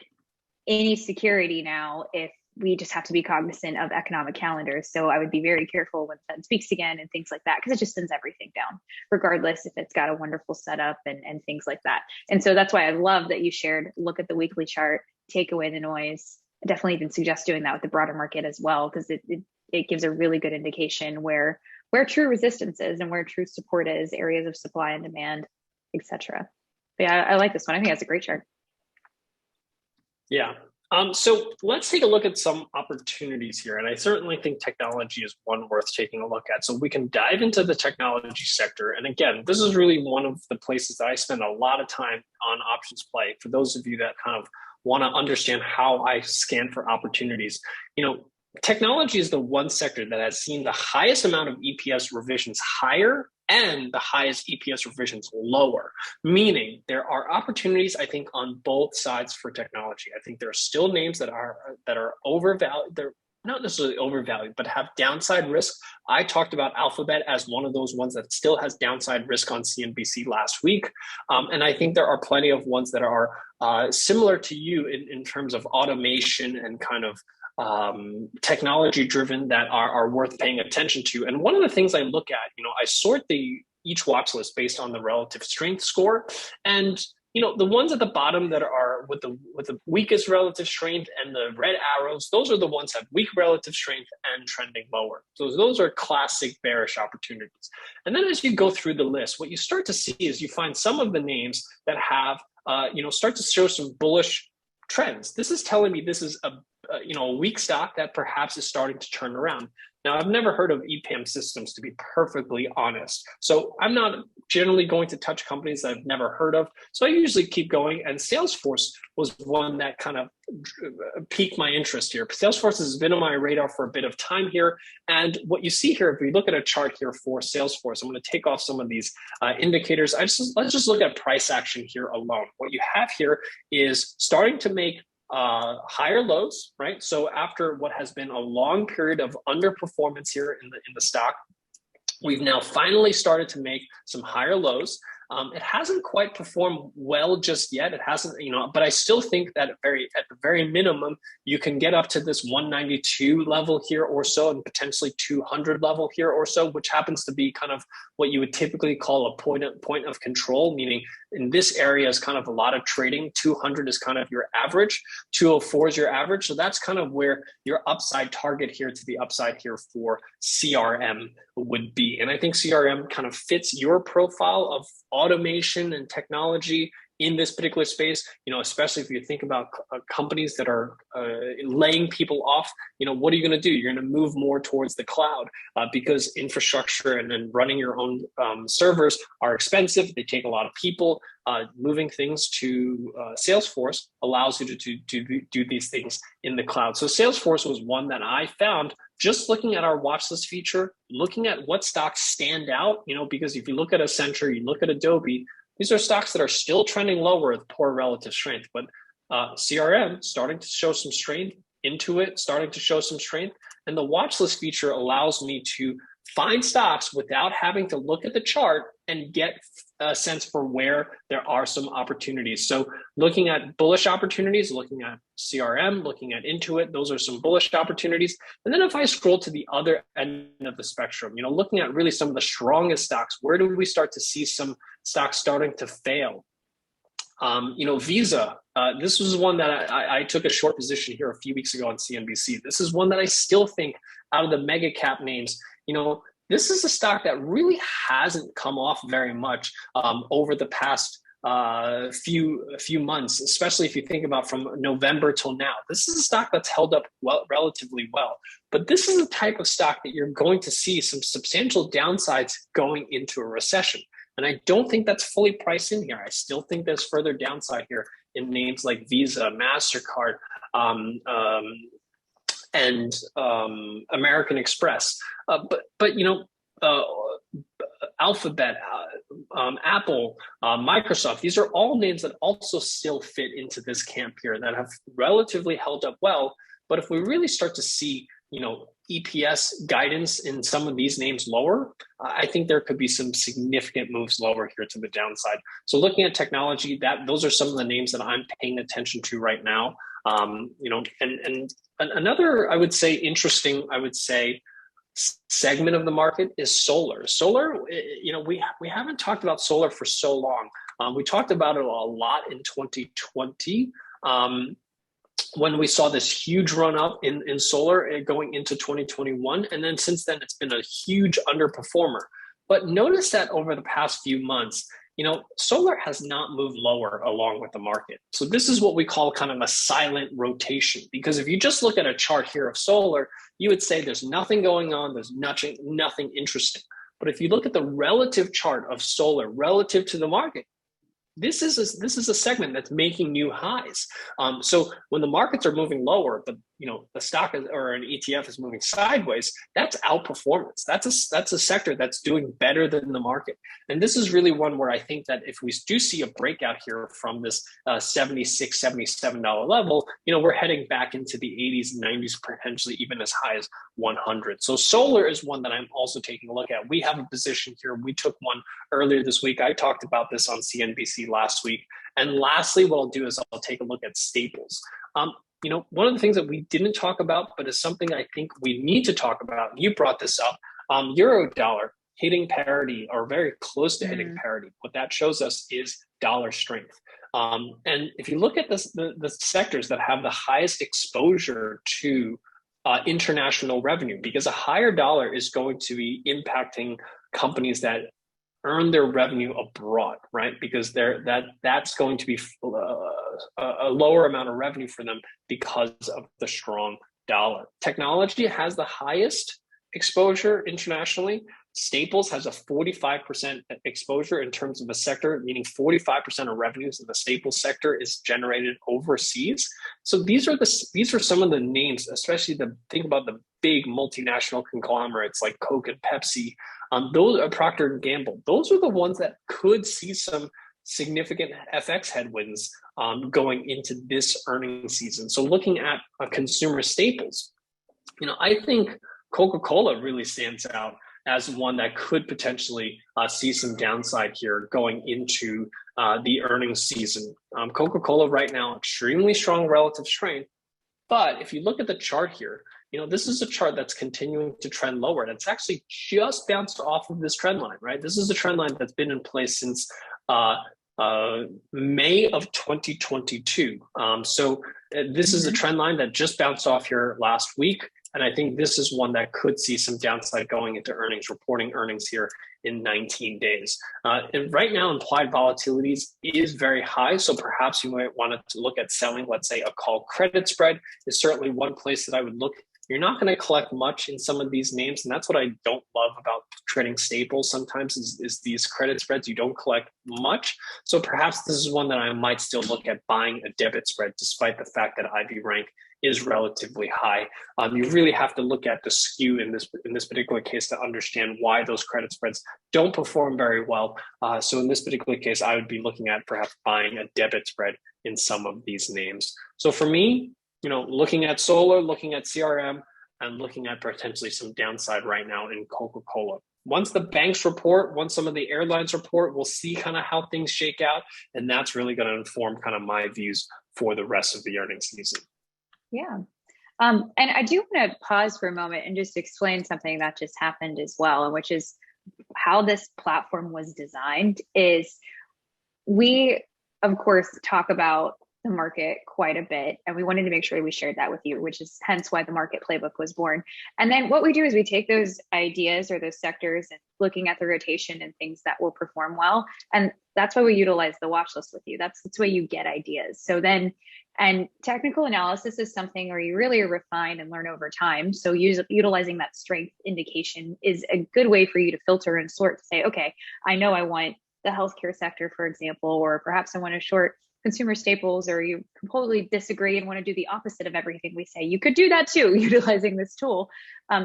S2: any security now, if we just have to be cognizant of economic calendars. So I would be very careful when Fed speaks again and things like that, because it just sends everything down, regardless if it's got a wonderful setup and things like that. And so that's why I love that you shared, look at the weekly chart, take away the noise. I definitely even suggest doing that with the broader market as well, because it gives a really good indication where true resistance is and where true support is, areas of supply and demand, etc. Yeah, I like this one. I think that's a great chart.
S1: Yeah. So let's take a look at some opportunities here. And I certainly think technology is one worth taking a look at. So we can dive into the technology sector. And again, this is really one of the places that I spend a lot of time on OptionsPlay. For those of you that kind of want to understand how I scan for opportunities, technology is the one sector that has seen the highest amount of EPS revisions higher and the highest EPS revisions lower, meaning there are opportunities, I think, on both sides for technology. I think there are still names that are overvalued. They're not necessarily overvalued, but have downside risk. I talked about Alphabet as one of those ones that still has downside risk on CNBC last week. And I think there are plenty of ones that are similar to you in terms of automation and kind of technology driven that are worth paying attention to. And one of the things I look at, I sort each watch list based on the relative strength score. And the ones at the bottom that are with the weakest relative strength and the red arrows, those are the ones that have weak relative strength and trending lower. So those are classic bearish opportunities. And then as you go through the list, what you start to see is you find some of the names that have start to show some bullish trends. This is telling me this is a weak stock that perhaps is starting to turn around. Now, I've never heard of EPAM systems, to be perfectly honest. So I'm not generally going to touch companies that I've never heard of. So I usually keep going. And Salesforce was one that kind of piqued my interest here. Salesforce has been on my radar for a bit of time here. And what you see here, if we look at a chart here for Salesforce, I'm going to take off some of these indicators. Let's just look at price action here alone. What you have here is starting to make higher lows, right? So after what has been a long period of underperformance here in the stock, we've now finally started to make some higher lows. It hasn't quite performed well just yet. It hasn't, but I still think that at the very minimum, you can get up to this 192 level here or so, and potentially 200 level here or so, which happens to be kind of what you would typically call a point of control, meaning in this area is kind of a lot of trading. 200 is kind of your average. 204 is your average. So that's kind of where your upside target here to the upside here for CRM would be. And I think CRM kind of fits your profile of automation and technology in this particular space, especially if you think about companies that are laying people off, what are you going to do? You're going to move more towards the cloud because infrastructure and then running your own servers are expensive. They take a lot of people. Moving things to Salesforce allows you to do these things in the cloud. So Salesforce was one that I found just looking at our watch list feature, looking at what stocks stand out, because if you look at Accenture, you look at Adobe, these are stocks that are still trending lower with poor relative strength, but CRM starting to show some strength, Intuit starting to show some strength, and the watch list feature allows me to find stocks without having to look at the chart and get a sense for where there are some opportunities. So looking at bullish opportunities, looking at CRM, looking at Intuit, those are some bullish opportunities. And then if I scroll to the other end of the spectrum, looking at really some of the strongest stocks, where do we start to see some stocks starting to fail? Visa, this was one that I took a short position here a few weeks ago on CNBC. This is one that I still think out of the mega cap names, this is a stock that really hasn't come off very much over the past few months, especially if you think about from November till now. This is a stock that's held up relatively well, but this is a type of stock that you're going to see some substantial downsides going into a recession. And I don't think that's fully priced in here. I still think there's further downside here in names like Visa, MasterCard, and American Express. But Alphabet, Apple, Microsoft, these are all names that also still fit into this camp here that have relatively held up well. But if we really start to see, EPS guidance in some of these names lower, I think there could be some significant moves lower here to the downside. So looking at technology, those are some of the names that I'm paying attention to right now. And another, I would say, interesting, segment of the market is solar. Solar, we haven't talked about solar for so long. We talked about it a lot in 2020 when we saw this huge run up in solar going into 2021. And then since then, it's been a huge underperformer. But notice that over the past few months, solar has not moved lower along with the market. So this is what we call kind of a silent rotation, because if you just look at a chart here of solar, you would say there's nothing going on, there's nothing interesting. But if you look at the relative chart of solar relative to the market, this is a segment that's making new highs. So when the markets are moving lower, but the stock or an ETF is moving sideways, that's outperformance. That's a sector that's doing better than the market. And this is really one where I think that if we do see a breakout here from this $76, $77 level, we're heading back into the 80s and 90s, potentially even as high as 100. So solar is one that I'm also taking a look at. We have a position here. We took one earlier this week. I talked about this on CNBC last week. And lastly, what I'll do is I'll take a look at staples. One of the things that we didn't talk about, but is something I think we need to talk about, you brought this up, euro dollar hitting parity or very close to hitting parity. What that shows us is dollar strength. And if you look at the sectors that have the highest exposure to international revenue, because a higher dollar is going to be impacting companies that earn their revenue abroad, right? Because that's going to be a lower amount of revenue for them because of the strong dollar. Technology has the highest exposure internationally. Staples has a 45% exposure in terms of a sector, meaning 45% of revenues in the staples sector is generated overseas. So these are some of the names, especially think about the big multinational conglomerates like Coke and Pepsi. Those are Procter and Gamble. Those are the ones that could see some significant FX headwinds going into this earnings season. So looking at consumer staples, I think Coca-Cola really stands out. as one that could potentially see some downside here going into the earnings season. Coca-Cola right now, extremely strong relative strength. But if you look at the chart here, this is a chart that's continuing to trend lower. And it's actually just bounced off of this trend line, right? This is a trend line that's been in place since May of 2022. So this is a trend line that just bounced off here last week. And I think this is one that could see some downside going into earnings, reporting earnings here in 19 days. And right now, implied volatilities is very high. So perhaps you might want to look at selling, let's say, a call credit spread is certainly one place that I would look. You're not going to collect much in some of these names. And that's what I don't love about trading staples sometimes is these credit spreads. You don't collect much. So perhaps this is one that I might still look at buying a debit spread, despite the fact that IV rank is relatively high. You really have to look at the skew in this particular case to understand why those credit spreads don't perform very well. So in this particular case, I would be looking at perhaps buying a debit spread in some of these names. So for me, looking at solar, looking at CRM, and looking at potentially some downside right now in Coca-Cola. Once the banks report, once some of the airlines report, we'll see kind of how things shake out. And that's really going to inform kind of my views for the rest of the earnings season.
S2: Yeah. And I do want to pause for a moment and just explain something that just happened as well, which is how this platform was designed. Is we, of course, talk about the market quite a bit, and we wanted to make sure we shared that with you, which is hence why the market playbook was born. And then what we do is we take those ideas or those sectors and looking at the rotation and things that will perform well. And that's why we utilize the watch list with you. That's why you get ideas. So then, and technical analysis is something where you really refine and learn over time. So utilizing that strength indication is a good way for you to filter and sort to say, okay, I know I want the healthcare sector, for example, or perhaps I want to short consumer staples, or you completely disagree and want to do the opposite of everything we say. You could do that too, utilizing this tool,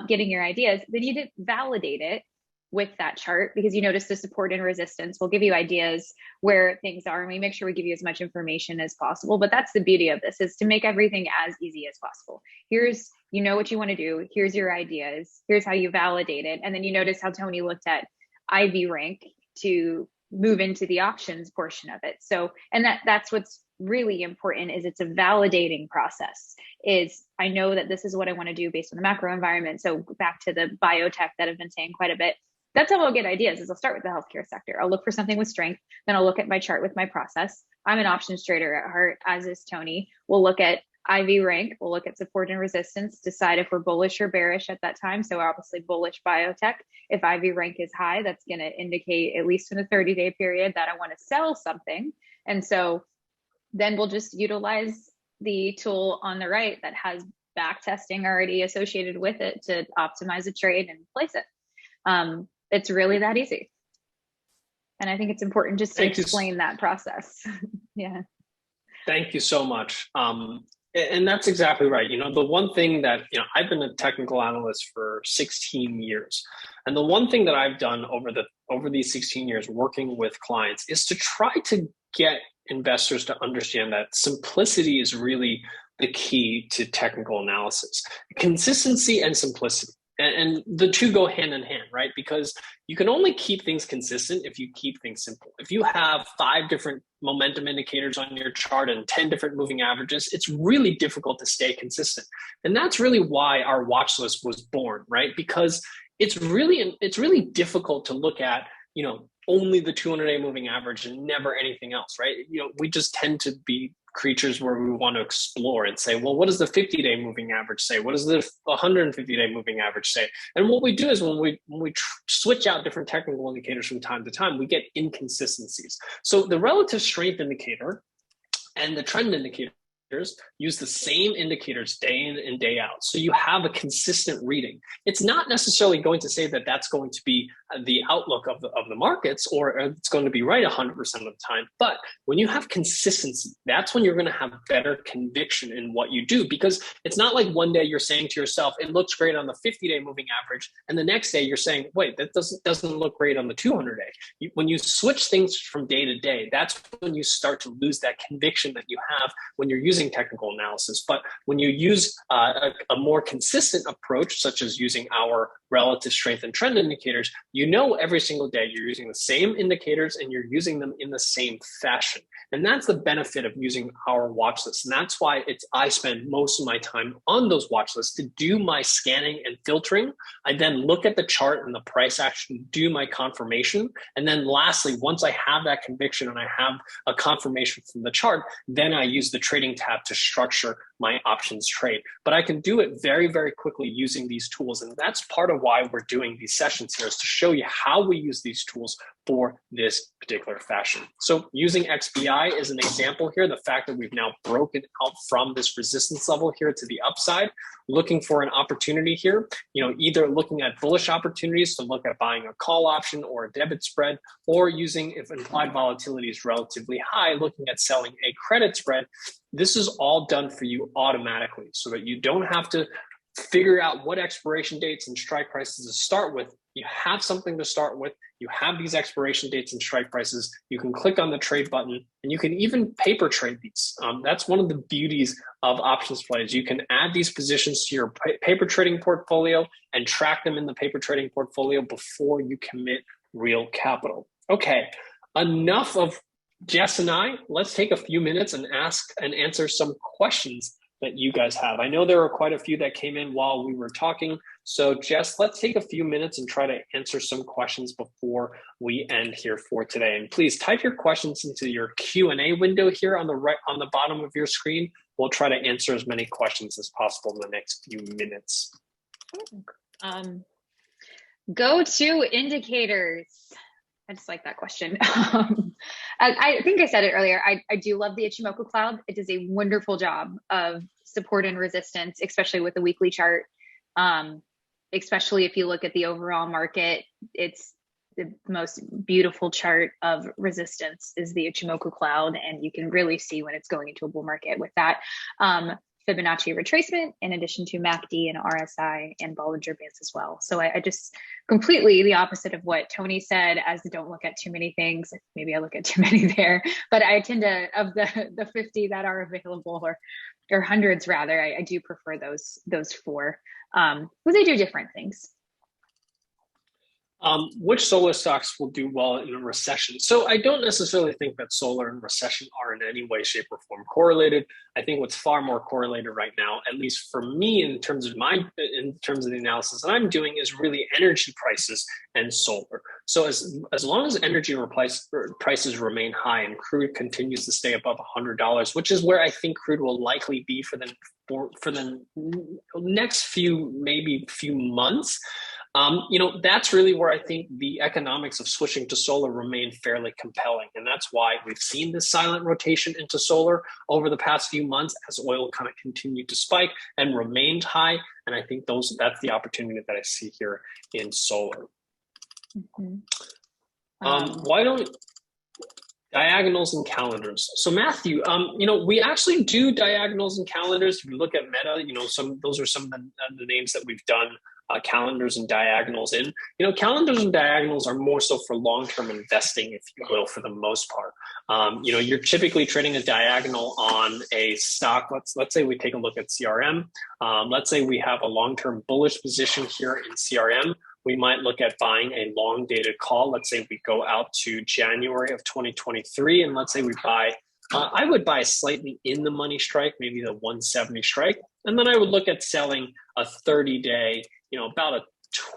S2: getting your ideas. Then you did validate it with that chart, because you notice the support and resistance will give you ideas where things are, and we make sure we give you as much information as possible. But that's the beauty of this, is to make everything as easy as possible. Here's, what you want to do, here's your ideas, here's how you validate it. And then you notice how Tony looked at IV rank to move into the options portion of it. So, and that's what's really important, is it's a validating process. Is I know that this is what I want to do based on the macro environment. So back to the biotech that I've been saying quite a bit, that's how I'll get ideas. Is I'll start with the healthcare sector. I'll look for something with strength. Then I'll look at my chart with my process. I'm an options trader at heart, as is Tony. We'll look at IV rank. We'll look at support and resistance, decide if we're bullish or bearish at that time. So obviously bullish biotech. If IV rank is high, that's going to indicate, at least in a 30-day period, that I want to sell something. And so then we'll just utilize the tool on the right that has back testing already associated with it to optimize a trade and place it. It's really that easy. And I think it's important just to explain that process. Yeah.
S1: Thank you so much. And that's exactly right. The one thing that, I've been a technical analyst for 16 years. And the one thing that I've done over these 16 years working with clients is to try to get investors to understand that simplicity is really the key to technical analysis. Consistency and simplicity. And the two go hand in hand, right? Because you can only keep things consistent if you keep things simple. If you have 5 different momentum indicators on your chart and 10 different moving averages, it's really difficult to stay consistent. And that's really why our watch list was born, right? Because it's really difficult to look at, only the 200-day moving average and never anything else, right? We just tend to be creatures where we want to explore and say, well, what does the 50-day moving average say? What does the 150-day moving average say? And what we do is when we switch out different technical indicators from time to time, we get inconsistencies. So the relative strength indicator and the trend indicator use the same indicators day in and day out. So you have a consistent reading. It's not necessarily going to say that that's going to be the outlook of the markets, or it's going to be right 100% of the time. But when you have consistency, that's when you're going to have better conviction in what you do, because it's not like one day you're saying to yourself, it looks great on the 50-day moving average, and the next day you're saying, wait, that doesn't look great on the 200-day. When you switch things from day to day, that's when you start to lose that conviction that you have when you're using using technical analysis. But when you use a more consistent approach, such as using our relative strength and trend indicators, you know every single day you're using the same indicators and you're using them in the same fashion. And that's the benefit of using our watch list. And that's why I spend most of my time on those watch lists to do my scanning and filtering. I then look at the chart and the price action, do my confirmation. And then lastly, once I have that conviction and I have a confirmation from the chart, then I use the trading tab to structure my options trade. But I can do it very, very quickly using these tools. And that's part of why we're doing these sessions here, is to show you how we use these tools for this particular fashion. So using XBI is an example here, the fact that we've now broken out from this resistance level here to the upside, looking for an opportunity here, either looking at bullish opportunities to look at buying a call option or a debit spread, or using, if implied volatility is relatively high, looking at selling a credit spread. This is all done for you automatically so that you don't have to figure out what expiration dates and strike prices to start with. You have something to start with. You have these expiration dates and strike prices. You can click on the trade button and you can even paper trade these. That's one of the beauties of OptionsPlay is you can add these positions to your paper trading portfolio and track them in the paper trading portfolio before you commit real capital. Okay, enough of Jess and I. Let's take a few minutes and ask and answer some questions that you guys have. I know there were quite a few that came in while we were talking. So Jess, let's take a few minutes and try to answer some questions before we end here for today. And please type your questions into your Q&A window here on the bottom of your screen. We'll try to answer as many questions as possible in the next few minutes.
S2: Go to indicators. I just like that question. I think I said it earlier. I do love the Ichimoku Cloud. It does a wonderful job of support and resistance, especially with the weekly chart. Especially if you look at the overall market, it's the most beautiful chart of resistance is the Ichimoku Cloud, and you can really see when it's going into a bull market with that. Fibonacci retracement, in addition to MACD and RSI and Bollinger Bands as well. So I just completely the opposite of what Tony said, as don't look at too many things. Maybe I look at too many there, but I tend to, of the 50 that are available, or hundreds rather, I do prefer those four, because they do different things.
S1: Which solar stocks will do well in a recession? So I don't necessarily think that solar and recession are in any way, shape, or form correlated. I think what's far more correlated right now, at least for me, in terms of the analysis that I'm doing, is really energy prices and solar. So as long as energy prices remain high and crude continues to stay above $100, which is where I think crude will likely be for the next few months. That's really where I think the economics of switching to solar remain fairly compelling. And that's why we've seen this silent rotation into solar over the past few months as oil kind of continued to spike and remained high. And I think that's the opportunity that I see here in solar.
S2: Mm-hmm.
S1: Why don't diagonals and calendars? So Matthew, we actually do diagonals and calendars. If you look at Meta, those are some of the names that we've done calendars and diagonals in. Calendars and diagonals are more so for long-term investing, if you will, for the most part. You're typically trading a diagonal on a stock. Let's say we take a look at CRM. Let's say we have a long-term bullish position here in CRM. We might look at buying a long-dated call. Let's say we go out to January of 2023, and let's say we buy I would buy a slightly in the money strike, maybe the 170 strike. And then I would look at selling a 30-day, about a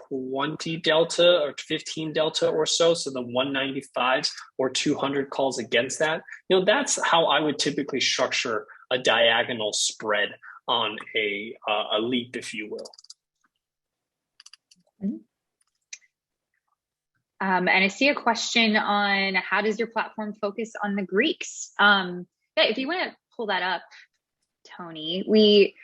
S1: 20 delta or 15 delta or so. So the 195s or 200 calls against that. That's how I would typically structure a diagonal spread on a leap, if you will.
S2: And I see a question on how does your platform focus on the Greeks? If you want to pull that up, Tony, we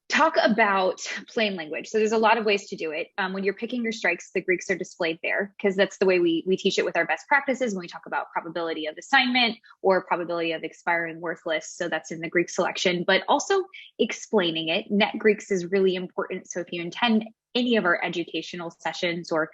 S2: talk about plain language. So there's a lot of ways to do it. When you're picking your strikes, the Greeks are displayed there because that's the way we teach it with our best practices when we talk about probability of assignment or probability of expiring worthless. So that's in the Greek selection, but also explaining it. Net Greeks is really important. So if you intend any of our educational sessions, or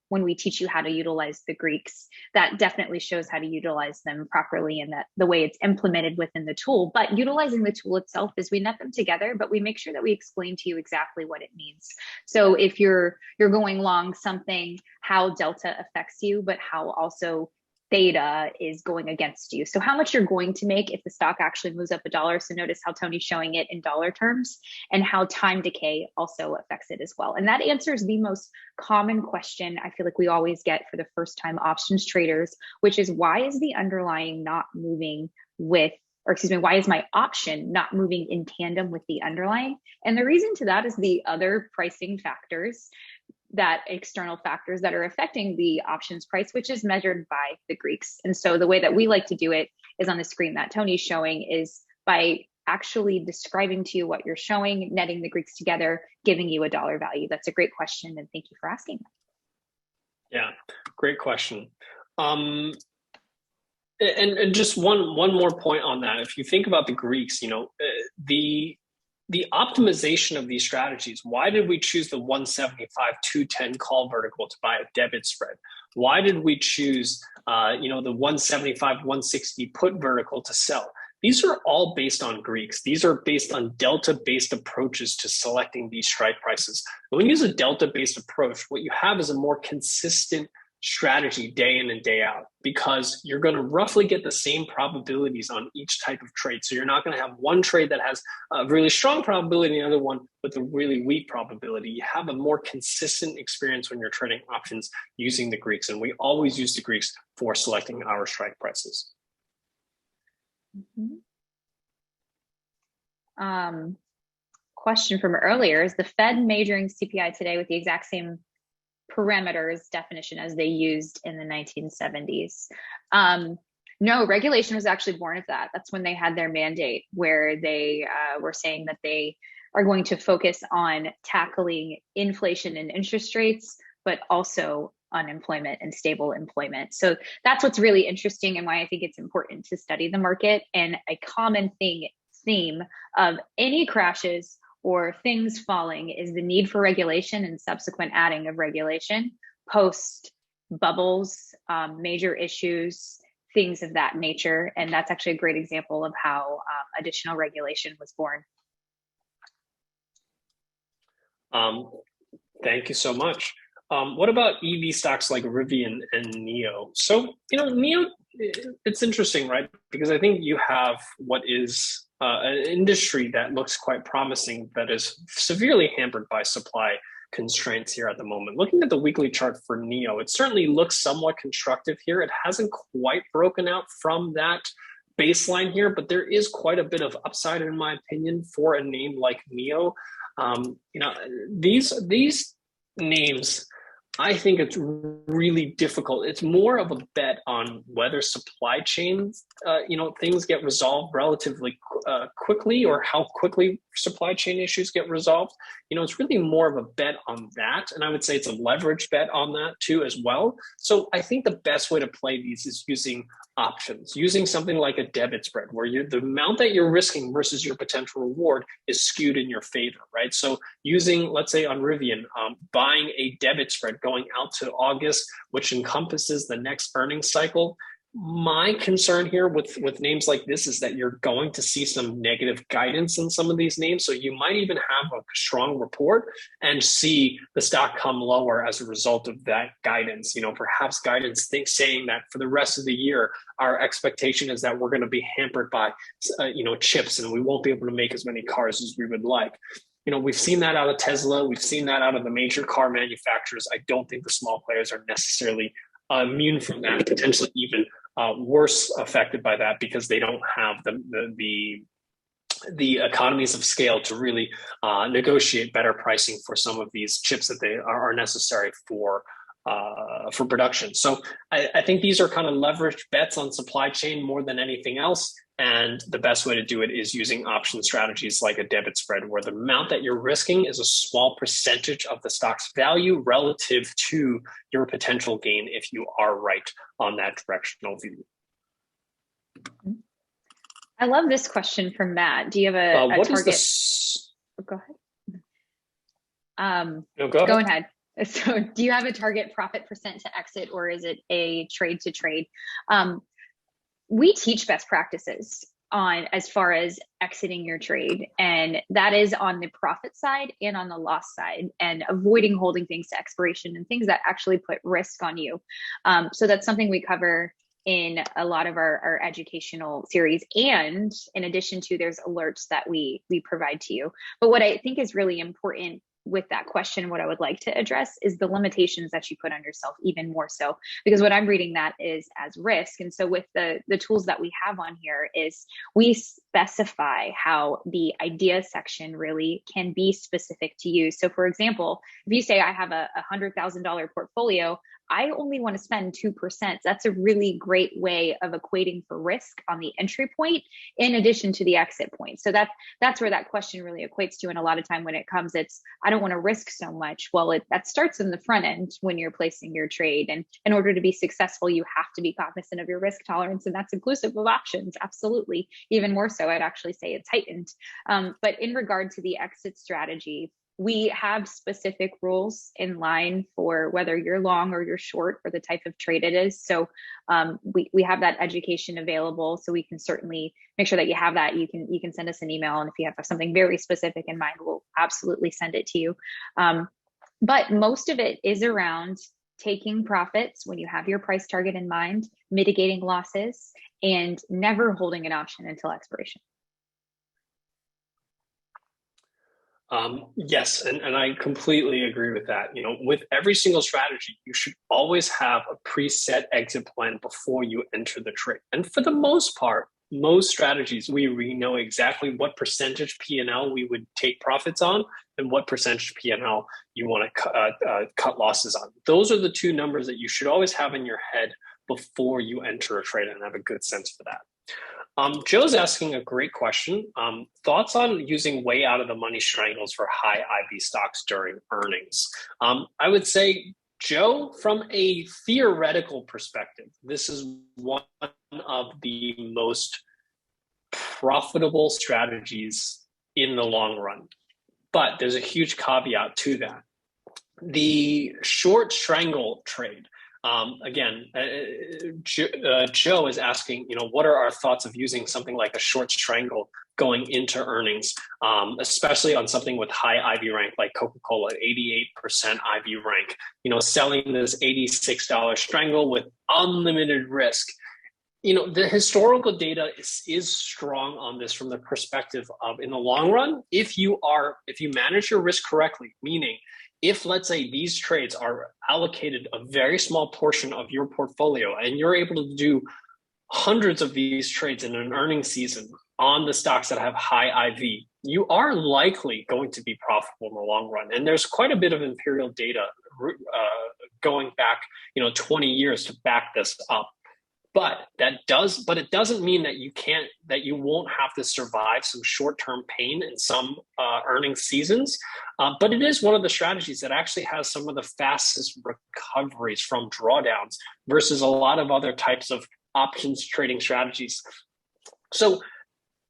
S2: when we teach you how to utilize the Greeks, that definitely shows how to utilize them properly and that the way it's implemented within the tool. But utilizing the tool itself is we net them together, but we make sure that we explain to you exactly what it means. So if you're going long something, how delta affects you, but how also theta is going against you. So how much you're going to make if the stock actually moves up $1. So notice how Tony's showing it in dollar terms, and how time decay also affects it as well. And that answers the most common question I feel like we always get for the first time options traders, which is, why is the underlying not moving with, or excuse me, why is my option not moving in tandem with the underlying? And the reason to that is the other pricing factors, that external factors that are affecting the options price, which is measured by the Greeks. And so the way that we like to do it is on the screen that Tony's showing, is by actually describing to you what you're showing, netting the Greeks together, giving you a dollar value. That's a great question, and thank you for asking.
S1: Yeah, great question. And just one more point on that. If you think about the Greeks, the optimization of these strategies, why did we choose the 175, 210 call vertical to buy a debit spread? Why did we choose, the 175, 160 put vertical to sell? These are all based on Greeks. These are based on delta-based approaches to selecting these strike prices. When you use a delta-based approach, what you have is a more consistent strategy day in and day out, because you're going to roughly get the same probabilities on each type of trade. So you're not going to have one trade that has a really strong probability and the other one with a really weak probability. You have a more consistent experience when you're trading options using the Greeks, and we always use the Greeks for selecting our strike prices.
S2: Question from earlier, is the Fed measuring CPI today with the exact same parameters definition as they used in the 1970s? No, regulation was actually born of that. That's when they had their mandate, where they were saying that they are going to focus on tackling inflation and interest rates, but also unemployment and stable employment. So that's what's really interesting, and why I think it's important to study the market. And a common theme of any crashes or things falling is the need for regulation and subsequent adding of regulation post bubbles, major issues, things of that nature. And that's actually a great example of how additional regulation was born.
S1: Thank you so much. What about EV stocks like Rivian and NIO? So, NIO, it's interesting, right? Because I think you have what is an industry that looks quite promising, that is severely hampered by supply constraints here at the moment. Looking at the weekly chart for NIO, it certainly looks somewhat constructive here. It hasn't quite broken out from that baseline here, but there is quite a bit of upside, in my opinion, for a name like NIO. These names, I think it's really difficult. It's more of a bet on whether supply chains, things get resolved relatively quickly, or how quickly supply chain issues get resolved. It's really more of a bet on that. And I would say it's a leverage bet on that too as well. So I think the best way to play these is using options, using something like a debit spread, where the amount that you're risking versus your potential reward is skewed in your favor, right? So using, let's say on Rivian, buying a debit spread going out to August, which encompasses the next earnings cycle. My concern here with names like this is that you're going to see some negative guidance in some of these names. So you might even have a strong report and see the stock come lower as a result of that guidance. Perhaps guidance saying that for the rest of the year, our expectation is that we're going to be hampered by, chips, and we won't be able to make as many cars as we would like. We've seen that out of Tesla. We've seen that out of the major car manufacturers. I don't think the small players are necessarily immune from that, potentially even worse affected by that, because they don't have the economies of scale to really negotiate better pricing for some of these chips that they are necessary for production. So I think these are kind of leveraged bets on supply chain more than anything else. And the best way to do it is using option strategies like a debit spread, where the amount that you're risking is a small percentage of the stock's value relative to your potential gain if you are right on that directional view.
S2: I love this question from Matt. Do you have a target? Oh, go ahead.
S1: No, go
S2: Go
S1: ahead.
S2: ahead. So do you have a target profit percent to exit, or is it a trade to trade? We teach best practices on as far as exiting your trade, and that is on the profit side and on the loss side, and avoiding holding things to expiration and things that actually put risk on you. So that's something we cover in a lot of our educational series, and in addition to, there's alerts that we provide to you. But what I think is really important with that question, what I would like to address is the limitations that you put on yourself, even more so, because what I'm reading that is as risk. And so with the tools that we have on here is we specify how the idea section really can be specific to you. So for example, if you say I have a $100,000 portfolio, I only want to spend 2%. That's a really great way of equating for risk on the entry point in addition to the exit point. So that's where that question really equates to. And a lot of time when it comes, it's, I don't want to risk so much. Well, that starts in the front end when you're placing your trade. And in order to be successful, you have to be cognizant of your risk tolerance. And that's inclusive of options. Absolutely. Even more so, I'd actually say it's heightened. But in regard to the exit strategy, we have specific rules in line for whether you're long or you're short or the type of trade it is. So we have that education available, so we can certainly make sure that you have that. You can send us an email, and if you have something very specific in mind, we'll absolutely send it to you. But most of it is around taking profits when you have your price target in mind, mitigating losses, and never holding an option until expiration.
S1: Yes, and I completely agree with that. You know, with every single strategy, you should always have a preset exit plan before you enter the trade. And for the most part, most strategies, we know exactly what percentage P&L we would take profits on and what percentage P&L you want to cut losses on. Those are the two numbers that you should always have in your head before you enter a trade and have a good sense for that. Joe's asking a great question. Thoughts on using way out of the money strangles for high IV stocks during earnings? I would say, Joe, from a theoretical perspective, this is one of the most profitable strategies in the long run. But there's a huge caveat to that. The short strangle trade, Joe is asking, what are our thoughts of using something like a short strangle going into earnings, especially on something with high IV rank like Coca-Cola, 88% IV rank, selling this $86 strangle with unlimited risk. The historical data is strong on this from the perspective of, in the long run, if you manage your risk correctly, meaning if, let's say, these trades are allocated a very small portion of your portfolio and you're able to do hundreds of these trades in an earnings season on the stocks that have high IV, you are likely going to be profitable in the long run. And there's quite a bit of imperial data going back, 20 years to back this up. But it doesn't mean that you won't have to survive some short-term pain in some earnings seasons. But it is one of the strategies that actually has some of the fastest recoveries from drawdowns versus a lot of other types of options trading strategies. So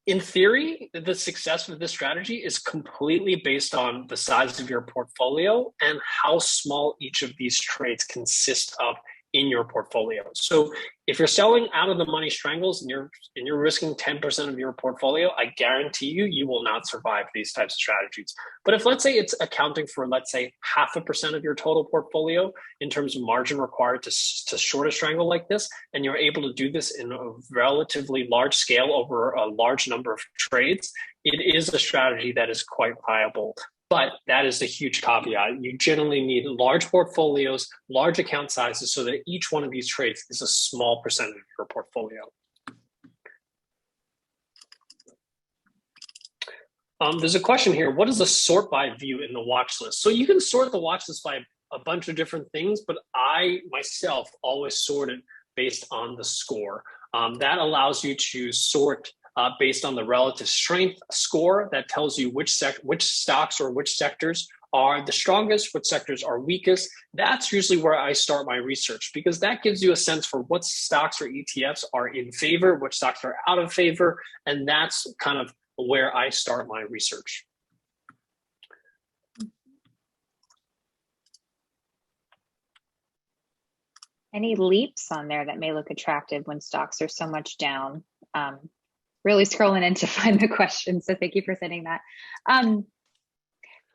S1: in theory, the success of this strategy is completely based on the size of your portfolio and how small each of these trades consist of in your portfolio. So if you're selling out of the money strangles and you're risking 10% of your portfolio, I guarantee you will not survive these types of strategies. But if, let's say, it's accounting for, let's say, 0.5% of your total portfolio in terms of margin required to short a strangle like this, and you're able to do this in a relatively large scale over a large number of trades, it is a strategy that is quite viable. But that is the huge caveat. You generally need large portfolios, large account sizes, so that each one of these trades is a small percentage of your portfolio. There's a question here. What is the sort by view in the watch list? So you can sort the watch list by a bunch of different things, but I myself always sort it based on the score. That allows you to sort based on the relative strength score that tells you which stocks or which sectors are the strongest, which sectors are weakest. That's usually where I start my research, because that gives you a sense for what stocks or ETFs are in favor, which stocks are out of favor, and that's kind of where I start my research.
S2: Any leaps on there that may look attractive when stocks are so much down? Really scrolling in to find the question, so thank you for sending that.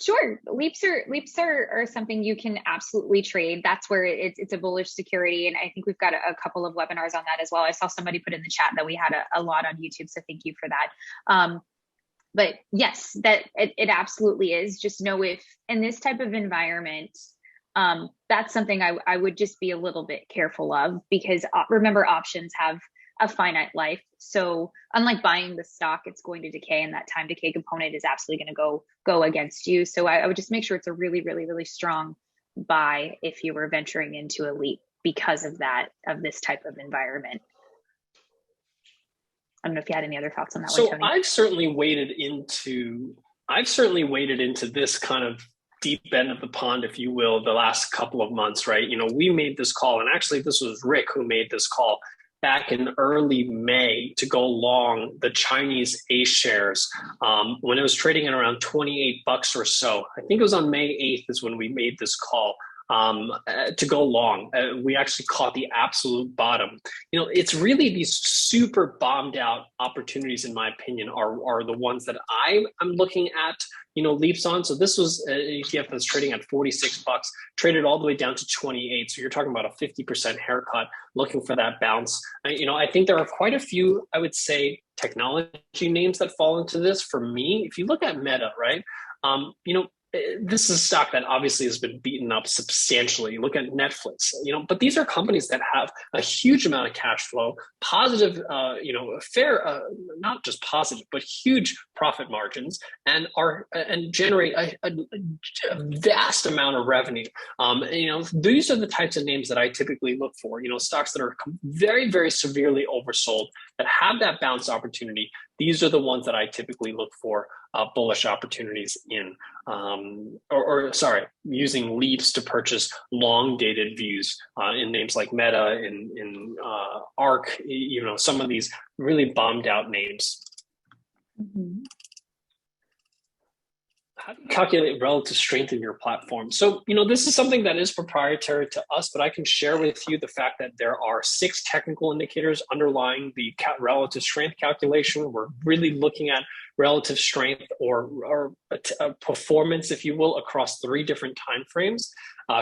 S2: Sure, leaps are something you can absolutely trade. That's where it's a bullish security, and I think we've got a couple of webinars on that as well. I saw somebody put in the chat that we had a lot on YouTube, so thank you for that. But yes, that it absolutely is. Just know if in this type of environment, that's something I would just be a little bit careful of, because remember, options have a finite life. So unlike buying the stock, it's going to decay, and that time decay component is absolutely going to go against you. So I would just make sure it's a really, really, really strong buy if you were venturing into a leap because of this type of environment. I don't know if you had any other thoughts on that one, Tony.
S1: So I've certainly waded into this kind of deep end of the pond, if you will, the last couple of months, right? We made this call, and actually this was Rick who made this call back in early May to go long the Chinese A shares when it was trading at around $28 or so. I think it was on May 8th is when we made this call to go long. We actually caught the absolute bottom. It's really these super bombed out opportunities, in my opinion, are the ones that I'm looking at, leaps on. So this was an ETF that's trading at $46, traded all the way down to 28. So you're talking about a 50% haircut, looking for that bounce. I think there are quite a few, I would say, technology names that fall into this. For me, if you look at Meta, right? This is a stock that obviously has been beaten up substantially. Look at Netflix, but these are companies that have a huge amount of cash flow, positive, fair, not just positive, but huge profit margins, and generate a vast amount of revenue. These are the types of names that I typically look for. Stocks that are very, very severely oversold, that have that bounce opportunity. These are the ones that I typically look for bullish opportunities in, using leaps to purchase long dated views in names like Meta, in ARK, some of these really bombed out names.
S2: Mm-hmm.
S1: How do you calculate relative strength in your platform? So, this is something that is proprietary to us, but I can share with you the fact that there are 6 technical indicators underlying the relative strength calculation. We're really looking at relative strength or performance, if you will, across 3 different time frames,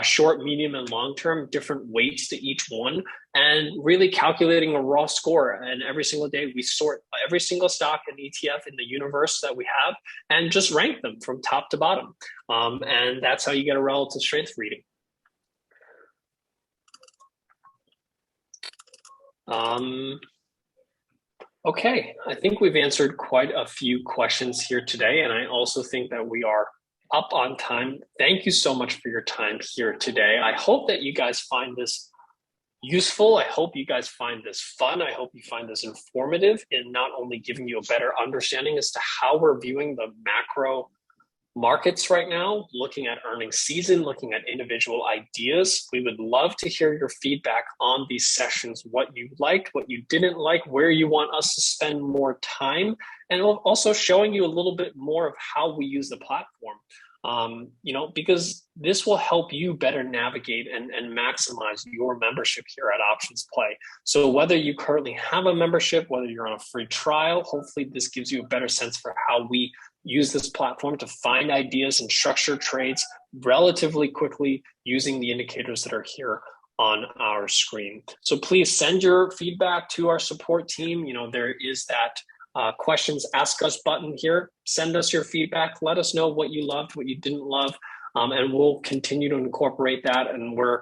S1: short, medium, and long term, different weights to each one, and really calculating a raw score. And every single day we sort every single stock and ETF in the universe that we have and just rank them from top to bottom. And that's how you get a relative strength reading. Okay, I think we've answered quite a few questions here today, and I also think that we are up on time. Thank you so much for your time here today. I hope that you guys find this useful. I hope you guys find this fun. I hope you find this informative in not only giving you a better understanding as to how we're viewing the macro markets right now, looking at earnings season, looking at individual ideas. We would love to hear your feedback on these sessions, what you liked, what you didn't like, where you want us to spend more time, and also showing you a little bit more of how we use the platform. Because this will help you better navigate and maximize your membership here at OptionsPlay. So whether you currently have a membership, whether you're on a free trial, hopefully this gives you a better sense for how we use this platform to find ideas and structure trades relatively quickly using the indicators that are here on our screen. So please send your feedback to our support team. There is that questions, ask us button here. Send us your feedback. Let us know what you loved, what you didn't love, and we'll continue to incorporate that. And we're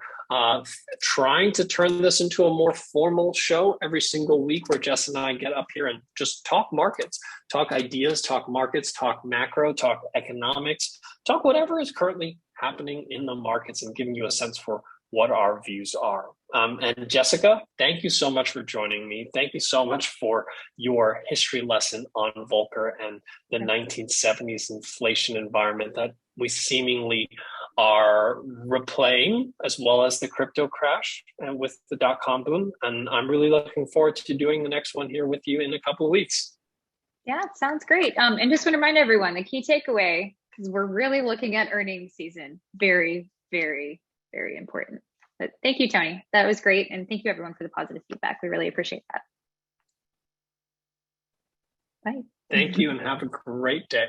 S1: trying to turn this into a more formal show every single week where Jess and I get up here and just talk markets, talk ideas, talk markets, talk macro, talk economics, talk whatever is currently happening in the markets and giving you a sense for what our views are. And Jessica, thank you so much for joining me. Thank you so much for your history lesson on Volcker and the 1970s inflation environment that we seemingly are replaying, as well as the crypto crash and with the dot-com boom. And I'm really looking forward to doing the next one here with you in a couple of weeks.
S2: Yeah, sounds great. And just want to remind everyone, the key takeaway, because we're really looking at earnings season, very, very, very important. But thank you, Tony. That was great. And thank you everyone for the positive feedback. We really appreciate that. Bye.
S1: Thank you and have a great day.